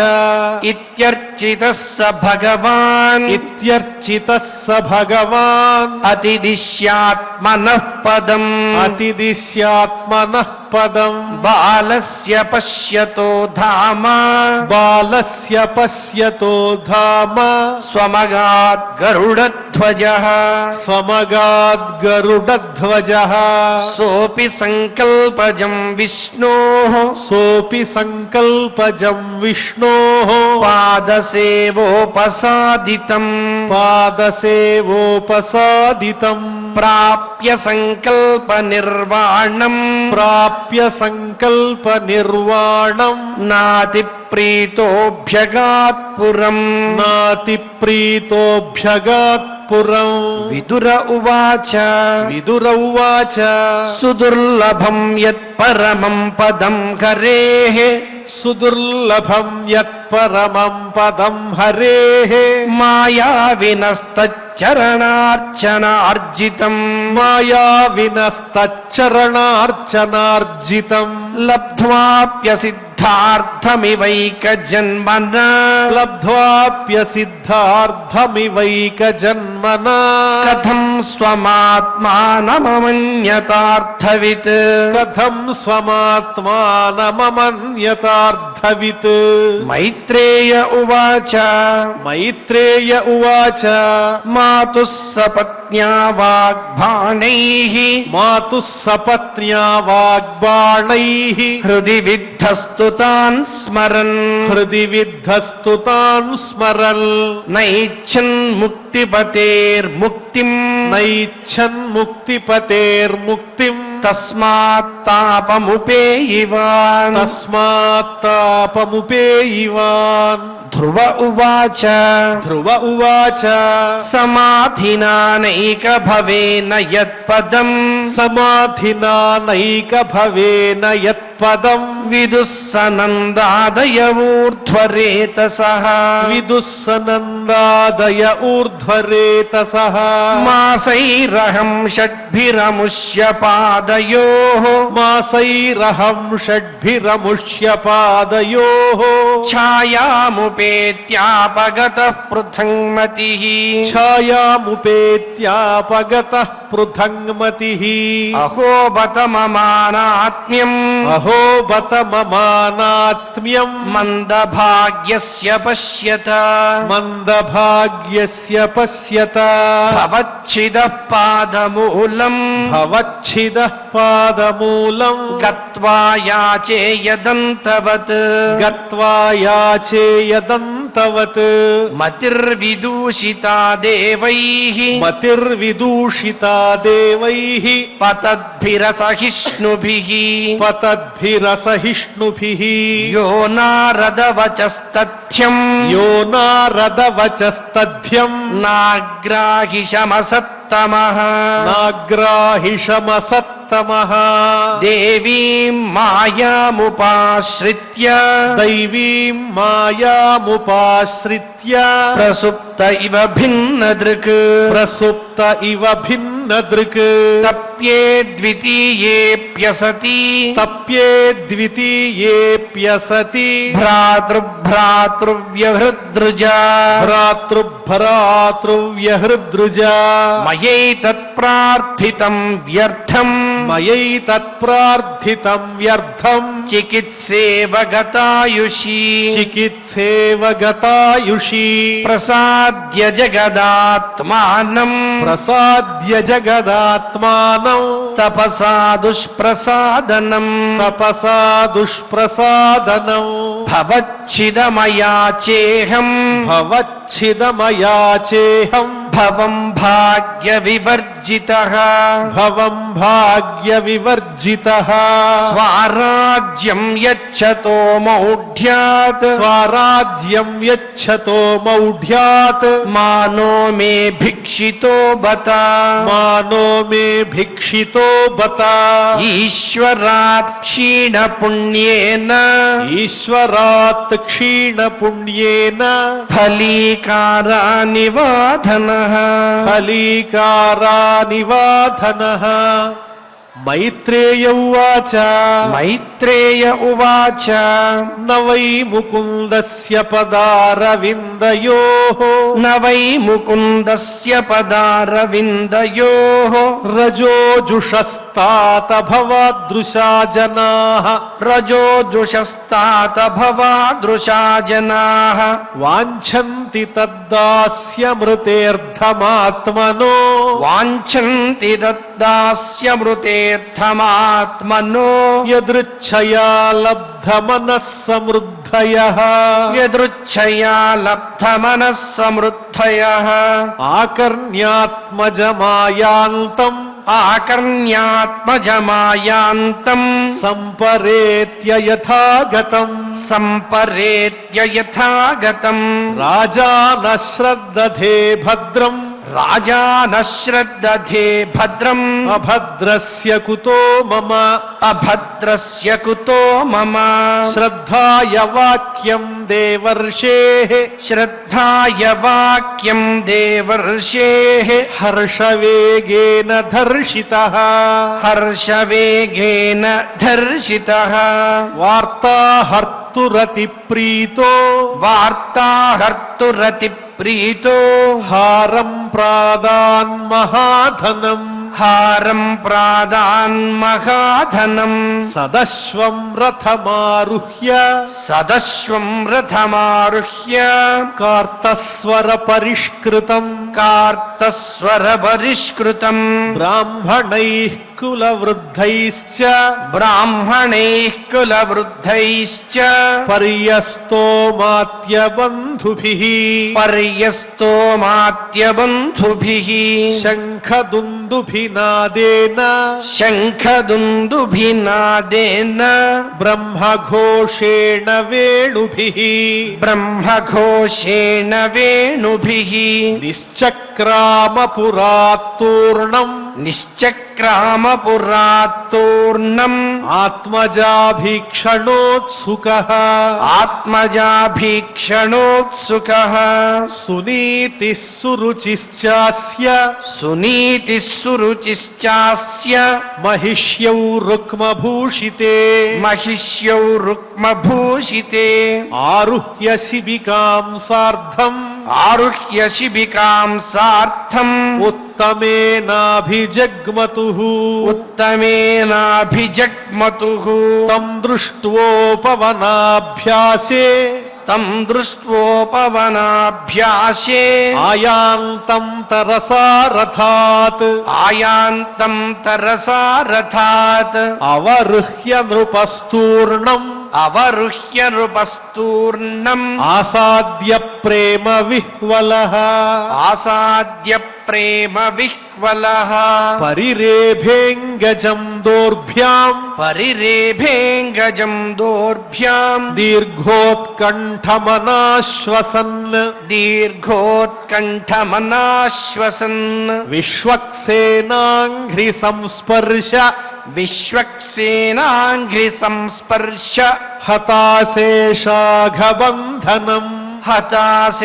ఇత్యర్చితः స భగవాన్ ఇత్యర్చితः స భగవాన్ అతిదిశ్యాత్మనః పదం అతిదిశ్యాత్మనః పదం బాలస్య పశ్యతో ధామ బాలస్య పశ్యతో ధామ స్వమగాత్ గరుడధ్వజః స్వమగాద్ గరుడధ్వజః సోపి సంకల్పజం విష్ణోః సోపి సంకల్పజం విష్ణోః పాదసేవోపసాదితం పాదసేవోపసాదితం ప్రాప్య సంకల్ప నిర్వాణం ప్రాప్య సంకల్ప నిర్వాణం నాతి ప్రీతోభ్యగాత్పురం నాతి ప్రీతోభ్యగాత్ పురం విదుర ఉవాచ విదుర ఉవాచ సుదుర్లభం యత్పరమం పదం హరేః సుదుర్లభం యత్పరమం పదం హరేః మాయావినస్తచ్చరణార్చనార్జితం మాయావినస్తచ్చరణార్చనార్జితం లబ్ధ్వాప్యసిద్ధార్థమివైక జన్మన లబ్ధ్వాప్యసిద్ధార్థమివైక జన్మన కథం స్వమాత్మానమమన్యతార్థవిత్ కథం స్వమాత్మానమమన్యతార్థవిత్ మైత్రేయ ఉవాచ మైత్రేయ ఉవాచ మాతుః సపత్న్యా వాగ్బాణైః మాతుః సపత్న్యా వాగ్బాణైః హృది విద్ధస్తు తాన్ స్మరన్ హృది విద్ధస్తు తాన్ స్మరల్ నైచ్ఛన్ ముక్తిపతేర్ముక్తిం నైచ్ఛన్ ముక్తిపతేర్ముక్తిం తస్మాత్తాపముపేయివాన్ తస్మాత్తాపముపేయివాన్ ధ్రువ ఉవాచ ధ్రువ ఉవాచ సమాధినానైక భవేన యత్పదం సమాధినానైక భవేన యత్పదం విదుస్సనందాదయ ఊర్ధ్వరేతసః విదుస్సనందాదయ ఊర్ధ్వరేతసః మాసైరహం షడ్భిరముష్య పాదయోః మాసైరహం షడ్భిరముష్య పాదయోః ఛాయాముపేత్యాపగతః పృథంమతిః ఛాయాముపేత్యాపగతః పృథంమతిః అహో బత మమానాత్మ్యం అహో బత మమానాత్మ్యం మందభాగ్యస్య పశ్యత మందభాగ్యస్య పశ్యత భవచ్చిదః పాదమూలం భవచ్చిదః పాదమూలం గత్వా యాచేయదంతవత్ గత్వా యాచేయదంతవత్ మతిర్విదూషితా దేవైః మతిర్విదూషితా దేవైః పతద్భిరసహిష్ణుభిః పతద్భిరసహిష్ణుభిః యో నారదవచస్తథ్యం యో నారదవచస్తథ్యం నాగ్రాహిషమసత్తమః నాగ్రాహిషమసత్తమః దేవీం మాయాముపాశ్రిత్య దైవీం మాయాముపాశ్రిత్య ప్రసుప్త ఇవ భిన్నదృక్ ప్రసుప్త ఇవ భిన్నదృక్ తప్యే ద్వితీయేప్యసతి తప్యే ద్వితీయేప్యసతి భ్రాతృభ్రాతృవ్యహృద్రుజ భ్రాతృభ్రాతృవ్యహృద్రుజ మయైతత్ప్రార్థితం వ్యర్థం మయైతత్ప్రార్థితం వ్యర్థం చికిత్సేవ గతాయుషి చికిత్సేవ గతాయుషి ప్రసాద్య జగదాత్మానం ప్రసాద్య జగదాత్మానం తపసా దుష్ప్రసాదనం తపసా దుష్ప్రసాదనం భవచ్చిదమయా చేహం భవచ్చిదమయాచేహం భవం భాగ్య వివర్జితః భవం భాగ్య వివర్జితః స్వరాజ్యం యచ్చతో మౌఢ్యాత్ స్వరాజ్యం యచ్చతో మౌఢ్యాత్ మానో మే భిక్షితో బత మానో మే భిక్షితో బత ఈశ్వరాత్ క్షీణ పుణ్యేన ఈశ్వరాత్ క్షీణ పుణ్యేన ఫలీకారా నివాధనః ఫలీకారా నివాధనః మైత్రేయ ఉవాచ మైత్రేయ ఉవాచ న వై ముకుందస్య పదారవిందయోః న వై ముకుందస్య పదారవిందయోః రజోజుషస్తాత భవాదృశా జనాః రజోజుషస్తాత భవాదృశా జనాః వాంఛంతి తద్దాస్యమృతేర్థమాత్మనో వాంఛంతి దద్దాస్యమృతేర్థమాత్మనో యదృచ్ఛయా లబ్ధమనః సమృద్ధయః యదృచ్ఛయా లబ్ధమనః సమృద్ధయః ఆకర్ణ్యాత్మజమాయాంతం ఆకర్ణ్యాత్మజమాయాంతం సంపరేత్య యథాగతం సంపరేత్య యథాగతం రాజా న శ్రద్దధే భద్రం రాజా న శ్రద్దధే భద్రం అభద్రస్య కుతో మమ అభద్రస్య కుతో మమ శ్రద్ధాయ వాక్యం దేవర్షేః శ్రద్ధాయ వాక్యం దేవర్షేః హర్షవేగేన ధర్షితః హర్షవేగేన ధర్షితః వార్తాహర్తురతి ప్రీతో వార్తాహర్తురతి ప్రీతో హారం ప్రాదాన్మహాధనం హారం ప్రాదాన్మహాధనం సదశ్వం రథమారుహ్య సదశ్వం రథమారుహ్య కార్తస్వర పరిష్కృతం కార్తస్వర పరిష్కృతం బ్రాహ్మణైః కులవృద్ధైశ్చ బ్రాహ్మణైః కులవృద్ధైశ్చ పర్యస్తోమాత్యబంధుభిః పర్యస్తోమాత్యబంధుభిః శంఖదుందుభి శంఖదుందుభినాదేన శంఖదుందుభినాదేన బ్రహ్మఘోషేణ వేణుభిః బ్రహ్మఘోషేణ వేణుభిః నిశ్చక్రామపురాత్తూర్ణం నిశ్చక్రామపురాత్తూర్ణం ఆత్మజాభీక్షణోత్సుకః ఆత్మజాభీక్షణోత్సుకః సునీతిః సురుచిశ్చాస్య సునీతిః సురుచిశ్చాస్య మహిష్యౌ రుక్మభూషితే మహిష్యౌ రుక్మభూషితే ఆరుహ్య శిబికాం సార్ధం ఆరుహ్య శిబికాం సార్థం ఉత్తమేనాభిజగ్మతుః ఉత్తమేనాభిజగ్మతుః తం దృష్ట్వోపవనాభ్యాసే తం దృష్ట్వోపవనాభ్యాసే ఆయాంతం తరసా రథాత్ ఆయాంతం తరసా రథాత్ అవరుహ్య నృపస్తూర్ణం అవరుహ్య నృపస్తూర్ణం ఆసాద్య ప్రేమ విహ్వలః ఆసాద్య ప్రేమ విహ్వలః పరిరేభేంగజం దోర్భ్యాం పరిరేభేంగజం దోర్భ్యాం దీర్ఘోత్కంఠమనాశ్వసన్ దీర్ఘోత్కంఠమనాశ్వసన్ విశ్వక్సేనాంఘ్రి సంస్పర్శ విశ్వక్సేనాంఘ్రి సంస్పర్శ హతాశేషాఘబంధనం హతాశేషాఘబంధనం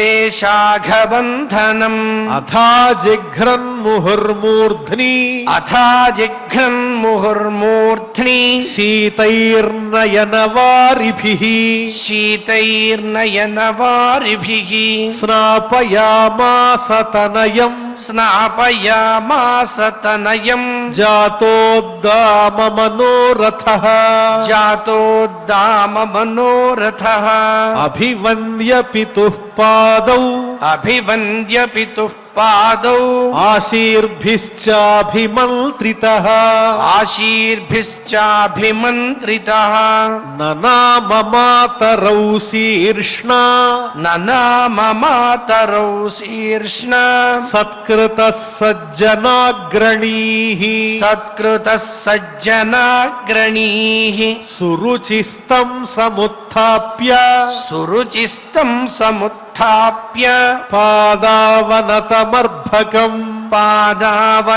అథా జిఘ్రన్ముహుర్మూర్ధ్ని అథా జిఘ్రన్ముహుర్మూర్ధ్ని శీతైర్నయనవారిభిః శీతైర్నయనవారిభిః స్నాపయామాస తనయం స్నాపయామాస తనయం జాతోద్దామమనోరథః జాతోద్దామ మనోరథః అభివంద్య పితుః పాదౌ అభివంద్య పితుః పాదౌ ఆశీర్భిశ్చాభిమంత్రితః ఆశీర్భిశ్చాభిమంత్రితః ననామమాతరౌ శీర్ష్ణా ననామమాతరౌ శీర్ష్ణ సత్కృతః సజ్జనాగ్రణీః సత్కృతః సజ్జనాగ్రణీః సురుచిస్తం సముత్థాప్య సురుచిస్తం సముత్థాప్య పాదావనతమర్భకం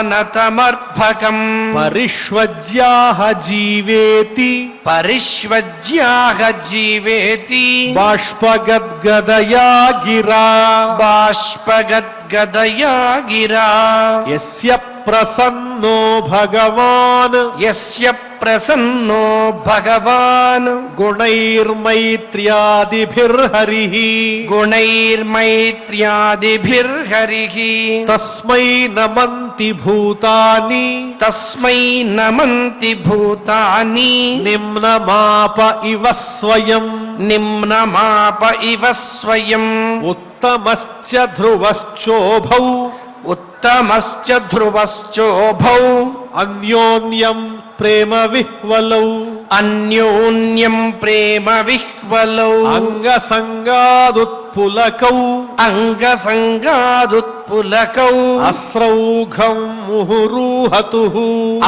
పాదావనతమర్భకం పరిష్వజ్యాహ జీవేతి పరిష్వజ్యాహ జీవేతి బాష్పగద్గదయా గిరా బాష్పగద్గదయా గిరా యస్య ప్రసన్నో భగవాన్ యస్య ప్రసన్నో భగవాన్ గుణైర్మైత్ర్యాదిభిర్హరిః గుణైర్మైత్ర్యాదిభిర్హరిః తస్మై నమంతి భూతాని తస్మై నమంతి భూతాని నిమ్నమాప ఇవ స్వయం నిమ్నమాప ఇవ స్వయం ఉత్తమశ్చ ధ్రువశ్చోభౌ ఉత్తమశ్చ ధ్రువశ్చోభౌ అన్యోన్యం ప్రేమ విహ్వలౌ అన్యోన్యం ప్రేమ విహ్వలౌ అంగసంగాదుత్పులకౌ అంగసంగాదుత్పులకౌ అస్రౌఘం ముహురూహతుః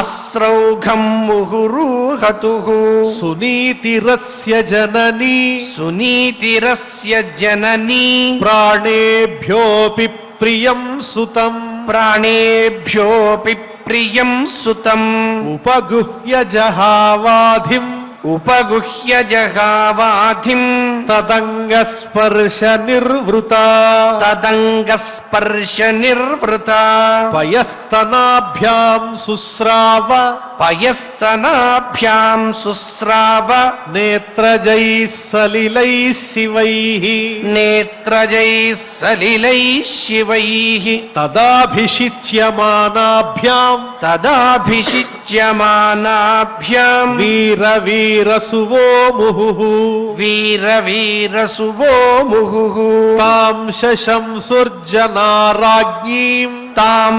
అస్రౌఘం ముహురుహతుః సునీతిరస్య జననీ సునీతిరస్య జననీ ప్రాణేభ్యోపి ప్రియం సుతం ప్రాణేభ్యోపి ప్రియం సుతం ఉపగుహ్య జహావాధిం ఉపగుహ్య జహావాధిం తదంగస్పర్శ నిర్వృత తదంగస్పర్శ నిర్వృత పయస్తనాభ్యాం సుస్రావ పయస్తనాభ్యాం సుస్రావ నేత్రజైః సలిలైః శివైః నేత్రజైః సలిలైః శివైః తదాభిషిచ్యమానాభ్యాం తదాభిషిచ్యమానాభ్యాం వీరవీరసువో ముహుః వీరవీరసువో ముహుః తాం శశంసుర్జనారాజ్ఞీం తాం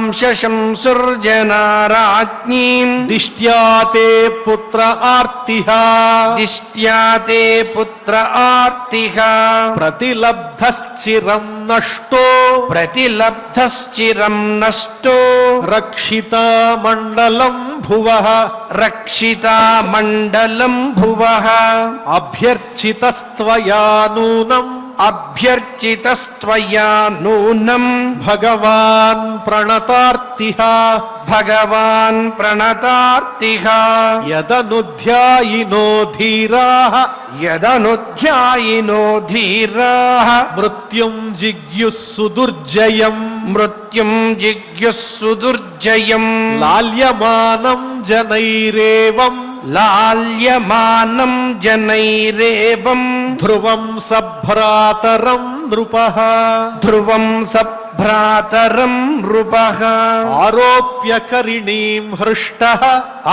శశంసుర్జనారాజ్ఞీం దిష్ట్యా తే పుత్ర ఆర్తిః దిష్ట్యా తే పుత్ర ఆర్తిః ప్రతిలబ్ధశ్చిరం నష్టో ప్రతిలబ్ధశ్చిరం నష్టో రక్షితా మండలం భువః రక్షితా మండలం భువః అభ్యర్చితస్త్వయా నూనం అభ్యర్చితస్త్వయా నూనం భగవాన్ ప్రణతార్తిః భగవాన్ ప్రణతార్తిః యదనుధ్యాయినో ధీరాః యదనుధ్యాయినో ధీరాః మృత్యుం జిగ్యుః సుదుర్జయం మృత్యుం జిగ్యుః సుదుర్జయం లాల్యమానం జనైరేవం లాల్యమానం జనైరేవం ధ్రువం సభ్రాతరం నృపః ధ్రువం సభ్రాతరం నృపః ఆరోప్య కరిణీం హృష్టః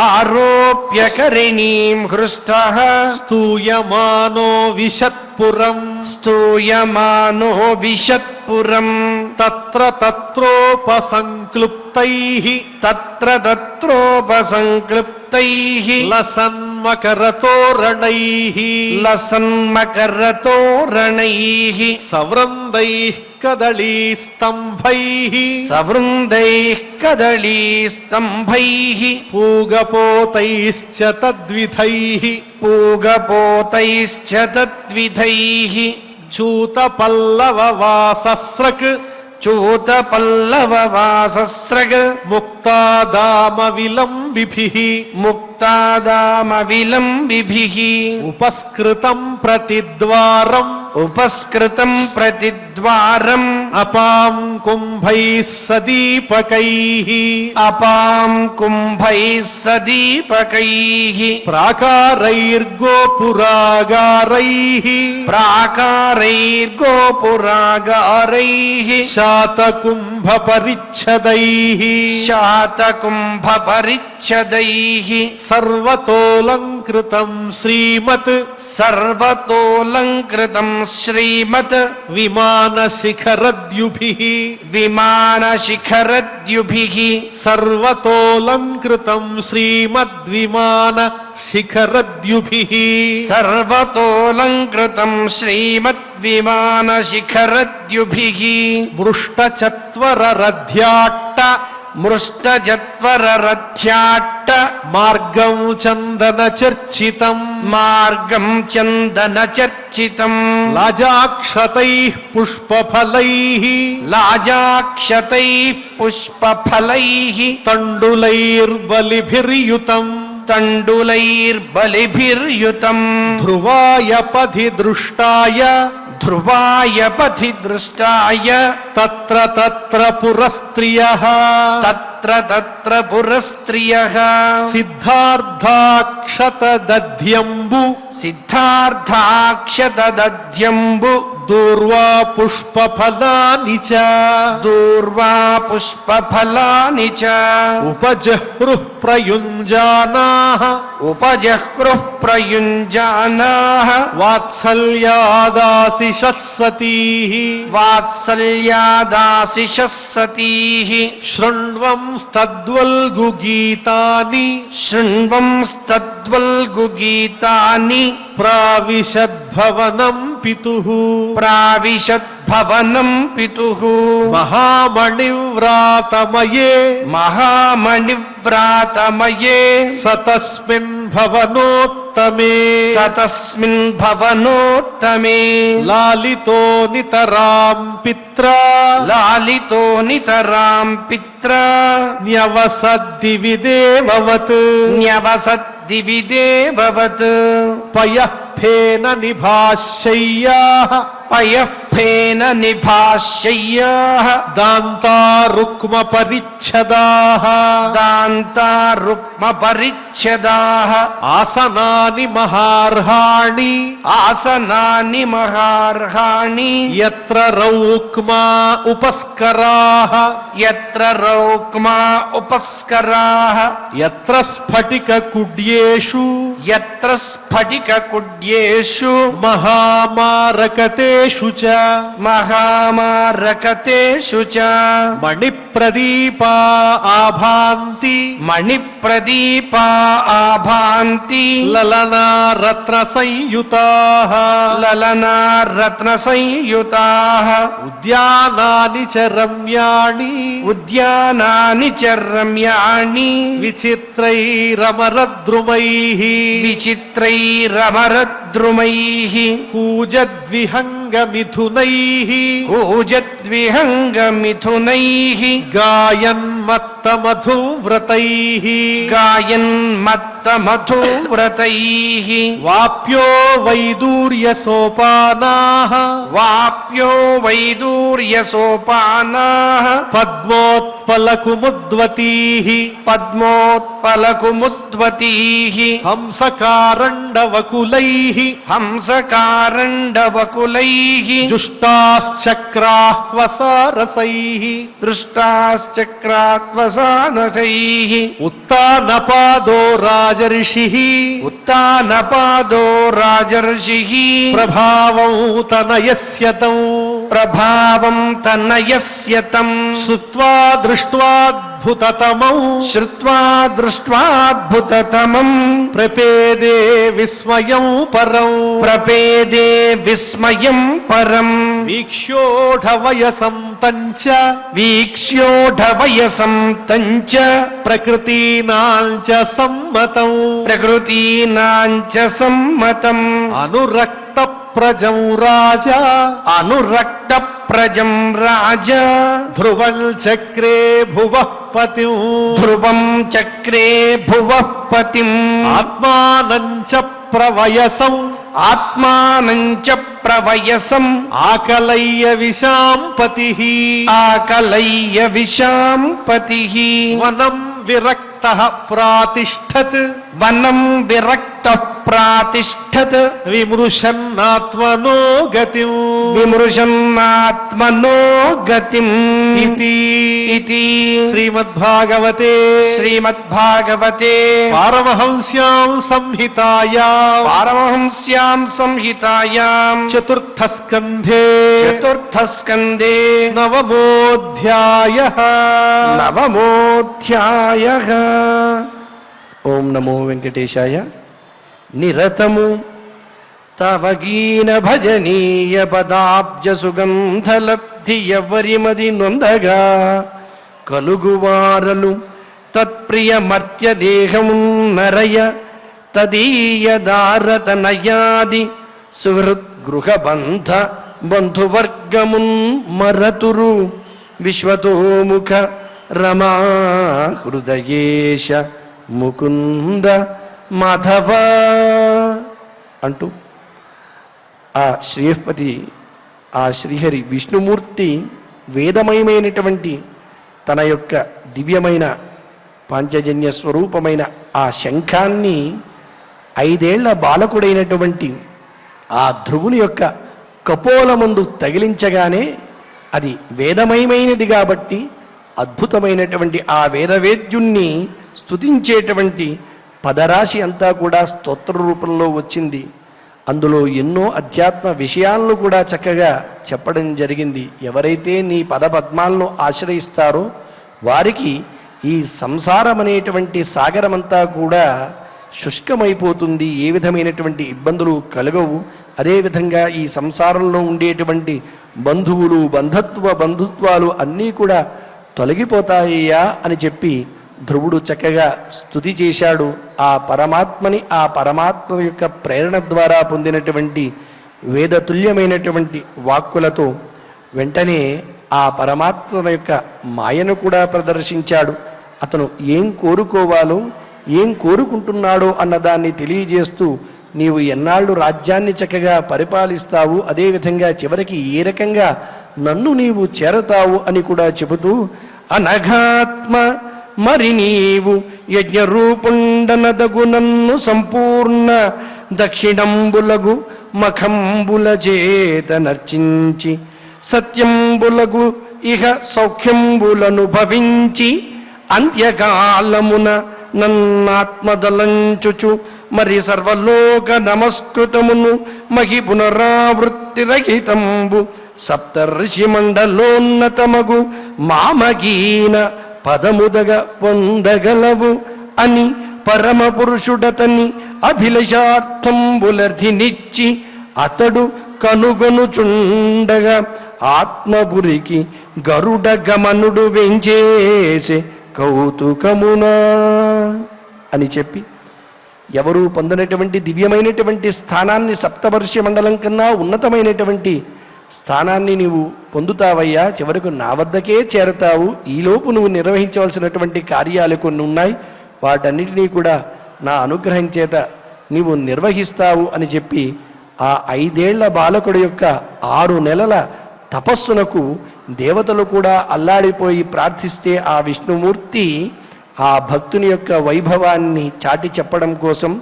ఆరోప్య కరిణీం హృష్టః స్తూయమానో విశత్పురం స్తూయమానో విశత్పురం తత్ర తత్రోపసంక్లుప్తైః తత్ర తత్రోపసంక్లుప్తైః లసన్మకరతోరణైః లసన్మకరతోరణైః సవృందైః కదళీస్తంభైః సవృందైః కదళీస్తంభైః పూగపోతైశ్చ తద్విధైః పూగపోతైశ్చ తద్విధైః చూతపల్లవవాసస్రక్ చూతపల్లవవాసస్రగ్ ముక్తాదామ విలంబిభిః ముక్తాదామ విలంబిభిః ఉపస్కృతం ప్రతిద్వారం ఉపస్కృతం ప్రతిద్వారం అపాం కుంభైః సదీపకైః అపాం కుంభైః సదీపకైః ప్రాకారైర్గోపురాగారైః ప్రాకారైర్గోపురాగారైః శాతకుంభ పరిచ్ఛదైః శాతకుంభ పరిచ్ఛదైః సర్వతోలంకృతం శ్రీమత్ సర్వతోలంకృతం శ్రీమత్ విమానశిఖరద్యుభిః విమానశిఖరద్యుభిః సర్వతోలంకృతం శ్రీమద్విమాన శిఖరద్యుభిః సర్వతోలంకృతం శ్రీమద్విమానశిఖరద్యుభిః మృష్టచత్వరరథ్యాట్ట మృష్టజత్వరరథ్యాట్ట మార్గం చందన చర్చితం మార్గం చందన చర్చితం లజాక్షతైః పుష్పఫలైః లాజాక్షతైః పుష్పఫలైః తండులైర్బలిభిర్యుతం తండులైర్బలిభిర్యుతం ధ్రువాయ పథి దృష్టాయ ధ్రువాయ పథి దృష్టాయ తత్ర తత్ర పురస్త్రియః తత్ర తత్ర పురస్త్రియః సిద్ధార్థాక్షతదధ్యంబు సిద్ధార్థాక్షతదధ్యంబు దూర్వా పుష్పఫలాని చ దూర్వా పుష్పఫలాని చ ఉపజహ్రుః ప్రయుంజానాః ఉపజహ్రుః ప్రయుంజానాః వాత్సల్యాదాశిషः సతీః వాత్సల్యాదాశిషः సతీః శృణ్వంస్తద్వల్గు గీతాని శృణ్వంస్తద్వల్గు గీతాని ప్రావిశద్భవనం పితుః ప్రావిశద్భవనం పితుః మహామణివ్రాతమయే మహామణివ్రాతమయే సతస్మిన్ భవనోత్తమే సతస్మిన్ భవనోత్తమే లాలితో నితరాం పిత్రా లాలితో నితరాం పిత్రా న్యవసద్దివిదేవవత్ న్యవసద్దివిదేవవత్ పయఃఫేన నిభాశయ్యాః పయఃఫేన నిభాశయ్యాః దాంతారుక్మ పరిచ్ఛదాః దాంతారుక్మ పరిచ్ఛదాః ఆసనాని మహార్హాణి ఆసనాని మహార్హాణి యత్ర రౌక్మా ఉపస్కరాః యత్ర రౌక్మా ఉపస్కరాః యత్ర స్ఫటిక కుడ్యేషు యత్ర స్ఫటిక కుడ్యేషు మహామారకతేషు చ మహామారకతేషు చ మణిప్రదీపా ఆభాంతి మణిప్రదీపా ఆభాంతి లలనా రత్న సంయుతాః లలనా రత్న సంయుతాః ఉద్యానాని చ రమ్యాణి ఉద్యానాని చ రమ్యాణి విచిత్రైరమరద్రుమైః విచిత్రైరమరద్రుమైః కూజద్విహంగమిథునైః కూజద్విహంగమిథునైః గాయన్మత్తమధువ్రతైః గాయన్మత్తమధువ్రతైః వాప్యో వైదూర్యసోపానాః వాప్యో వైదూర్యసోపానాః పద్మోత్పలకుముద్వతీః పద్మోత్పలకుముద్వతీః హంసకారండవకులైః హంసకారండవకులైః జుష్టాశ్చక్రాః వసారసైః దృష్టాశ్చక్రాత్వసానసైః ఉత్తానపాదో రాజర్షిః ఉత్తానపాదో రాజర్షిః ప్రభావం తనయస్య తం ప్రభావం తనయస్య తం శ్రుత్వా దృష్ట్వాద్భుతతమం శ్రుత్వా దృష్ట్వాద్భుతతమం ప్రపేదే విస్మయం పరం ప్రపేదే విస్మయం పరం వీక్ష్యోఢవయసం తంచ వీక్ష్యోఢవయసం తంచ ప్రకృతీనాంచ సమ్మతం ప్రకృతీనాంచ సమ్మతం అనురక్త ప్రజం రాజా అనురక్త ప్రజం రాజా ధ్రువం చక్రే భువః పతిం ధ్రువం చక్రే భువః పతిం ఆత్మానం చ ప్రవయసం ఆత్మానం చ ప్రవయసం ఆకలయ్య విశాంపతిః ఆకలయ్య విశాంపతిః వనం విరక్తః ప్రాతిష్ఠత్ వనం విరక్తః ప్రాతిష్ఠత్ విమృశన్నాత్మనో గతిం విమృశన్నాత్మనో గతిం ఇతి ఇతి శ్రీమద్భాగవతే శ్రీమద్భాగవతే పారమహంస్యాం సంహితాయాం పారమహంస్యాం సంహితాయాం చతుర్థస్కంధే చతుర్థస్కందే నవమోऽధ్యాయః నవమోऽధ్యాయః. ఓం నమో వెంకటేశాయ. నిరతము తవ గీన భజనీయ పదాబ్జ సుగంధలబ్ధి ఎవరిమది నొందగా కలుగువారలు తత్ప్రియ మర్త్య దేహము నరయ తదీయ దారత నయాది సుహృద్ గృహబంధ బంధువర్గమున్ మరతురు విశ్వతోముఖ రమా హృదయేశ ముకుంద మాధవ అంటూ ఆ శ్రీపతి ఆ శ్రీహరి విష్ణుమూర్తి వేదమయమైనటువంటి తన యొక్క దివ్యమైన పాంచజన్య స్వరూపమైన ఆ శంఖాన్ని 5 ఏళ్ల బాలకుడైనటువంటి ఆ ధ్రువుని యొక్క కపోలమందు తగిలించగానే అది వేదమయమైనది కాబట్టి అద్భుతమైనటువంటి ఆ వేదవేద్యుణ్ణి స్తుతించేటువంటి పదరాశి అంతా కూడా స్తోత్ర రూపంలో వచ్చింది. అందులో ఎన్నో అధ్యాత్మ విషయాలను కూడా చక్కగా చెప్పడం జరిగింది. ఎవరైతే నీ పదపద్మాలను ఆశ్రయిస్తారో వారికి ఈ సంసారం అనేటువంటి సాగరమంతా కూడా శుష్కమైపోతుంది, ఏ విధమైనటువంటి ఇబ్బందులు కలగవు. అదేవిధంగా ఈ సంసారంలో ఉండేటువంటి బంధువులు బంధుత్వాలు అన్నీ కూడా తొలగిపోతాయ్యా అని చెప్పి ధ్రువుడు చక్కగా స్తుతి చేశాడు. ఆ పరమాత్మని ఆ పరమాత్మ యొక్క ప్రేరణ ద్వారా పొందినటువంటి వేదతుల్యమైనటువంటి వాక్కులతో వెంటనే ఆ పరమాత్మ యొక్క మాయను కూడా ప్రదర్శించాడు. అతను ఏం కోరుకోవాలో ఏం కోరుకుంటున్నాడో అన్నదాన్ని తెలియజేస్తూ నీవు ఎన్నాళ్ళు రాజ్యాన్ని చక్కగా పరిపాలిస్తావు, అదేవిధంగా చివరికి ఏ రకంగా నన్ను నీవు చేరతావు అని కూడా చెబుతూ అనఘాత్మ మరి నీవు యజ్ఞరూపుండనదగు నన్ను సంపూర్ణ దక్షిణంబులగు మఖంబుల చేత నర్చించి సత్యంబులగు ఇహ సౌఖ్యంబులను భవించి అంత్యకాలమున నన్నాత్మదలంచుచు మరి సర్వలోక నమస్కృతమును మహి పునరావృత్తి ప్రవృత్తిరహితంబు సప్తర్షి మండలోన్నతమగు మామగీన పదముదగ పొందగలవు అని పరమ పురుషుడతని అభిలషార్థంబులర్థినిచ్చి అతడు కనుగొనుచుండగా ఆత్మపురికి గరుడ గమనుడు వెంచేసే కౌతుకమునా అని చెప్పి, ఎవరు పొందినటువంటి దివ్యమైనటువంటి స్థానాన్ని, సప్తవర్ష మండలం కన్నా ఉన్నతమైనటువంటి స్థానాన్ని నీవు పొందుతావయ్యా, చివరకు నా వద్దకే చేరతావు. ఈలోపు నువ్వు నిర్వహించవలసినటువంటి కార్యాలు కొన్ని ఉన్నాయి, వాటన్నిటినీ కూడా నా అనుగ్రహం చేత నీవు నిర్వహిస్తావు అని చెప్పి ఆ 5 ఏళ్ల బాలకుడి యొక్క 6 నెలల తపస్సునకు దేవతలు కూడా అల్లాడిపోయి ప్రార్థిస్తే ఆ విష్ణుమూర్తి ఆ భక్తుని యొక్క వైభవాన్ని చాటి చెప్పడం కోసం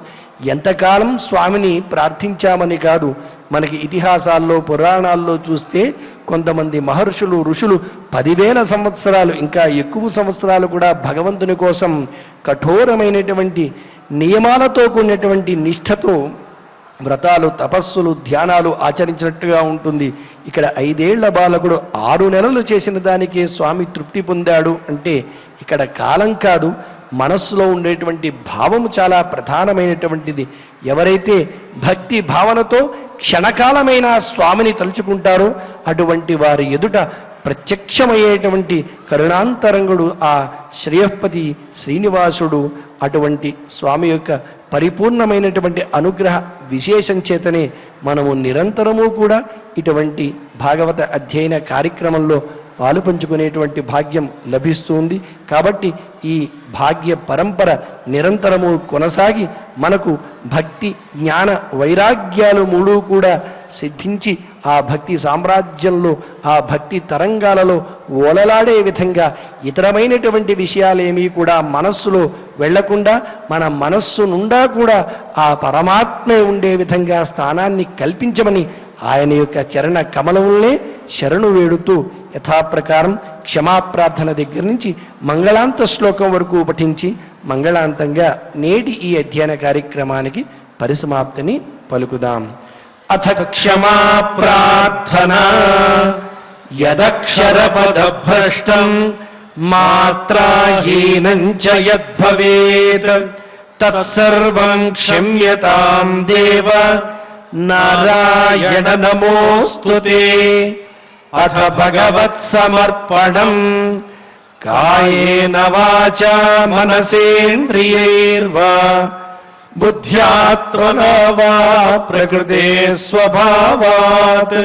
ఎంతకాలం స్వామిని ప్రార్థించామని కాదు, మనకి ఇతిహాసాల్లో పురాణాల్లో చూస్తే కొంతమంది మహర్షులు ఋషులు 10,000 సంవత్సరాలు ఇంకా ఎక్కువ సంవత్సరాలు కూడా భగవంతుని కోసం కఠోరమైనటువంటి నియమాలతో కూడినటువంటి నిష్ఠతో వ్రతాలు, తపస్సులు, ధ్యానాలు ఆచరించినట్టుగా ఉంటుంది. ఇక్కడ 5 ఏళ్ల బాలకుడు 6 నెలలు చేసిన దానికే స్వామి తృప్తి పొందాడు అంటే ఇక్కడ కాలం కాదు, మనస్సులో ఉండేటువంటి భావము చాలా ప్రధానమైనటువంటిది. ఎవరైతే భక్తి భావనతో క్షణకాలమైన స్వామిని తలుచుకుంటారో అటువంటి వారి ఎదుట ప్రత్యక్షమయ్యేటువంటి కరుణాంతరంగుడు ఆ శ్రేయఃపతి శ్రీనివాసుడు. అటువంటి స్వామి యొక్క పరిపూర్ణమైనటువంటి అనుగ్రహ విశేషం చేతనే మనము నిరంతరము కూడా ఇటువంటి భాగవత అధ్యయన కార్యక్రమంలో పాలు పంచుకునేటువంటి భాగ్యం లభిస్తుంది. కాబట్టి ఈ భాగ్య పరంపర నిరంతరము కొనసాగి మనకు భక్తి, జ్ఞాన, వైరాగ్యాలు 3 కూడా సిద్ధించి ఆ భక్తి సామ్రాజ్యంలో, ఆ భక్తి తరంగాలలో ఓలలాడే విధంగా ఇతరమైనటువంటి విషయాలేమీ కూడా మనస్సులో వెళ్లకుండా మన మనస్సు నుండా కూడా ఆ పరమాత్మే ఉండే విధంగా స్థానాన్ని కల్పించమని ఆయన యొక్క చరణ కమలములనే శరణు వేడుతూ యథాప్రకారం క్షమాప్రార్థన దగ్గర నుంచి మంగళాంత శ్లోకం వరకు పఠించి మంగళాంతంగా నేటి ఈ అధ్యయన కార్యక్రమానికి పరిసమాప్తిని పలుకుదాం. అథ క్షమా ప్రార్థనా యదక్షరపదభ్రష్టం మాత్రాహీనం చ యద్భవేత్ తత్సర్వం క్షమ్యతాం దేవ నారాయణ నమోస్తుతే. అథ భగవత్సమర్పణం కాయేన వాచా మనసేంద్రియైర్వా బుద్ధ్యాత్మనా వా ప్రకృతే స్వభావాత్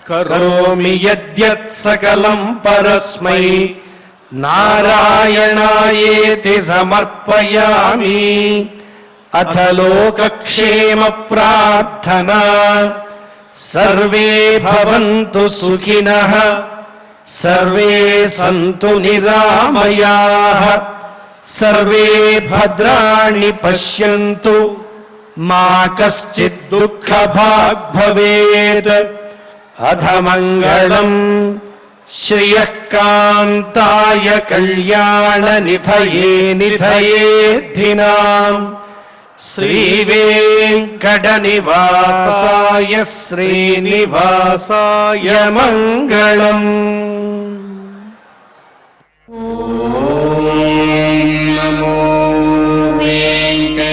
కరోమి యద్యత్ సకలం పరస్మై నారాయణాయేతి సమర్పయామి. అథ లోకక్షేమ ప్రార్థనా సర్వే భవంతు సుఖినః సర్వే సంతు నిరామయాః సర్వే భద్రాణి పశ్యంతు మా కశ్చిత్ దుఃఖభాగ్ భవేత్. అథ మంగళం శ్రియః కాంతాయ కళ్యాణ నిధయే నిధయేర్థినాం శ్రీవేంకట నివాసాయ శ్రీనివాసాయ మంగళం. నమో వెంకటేశాయ.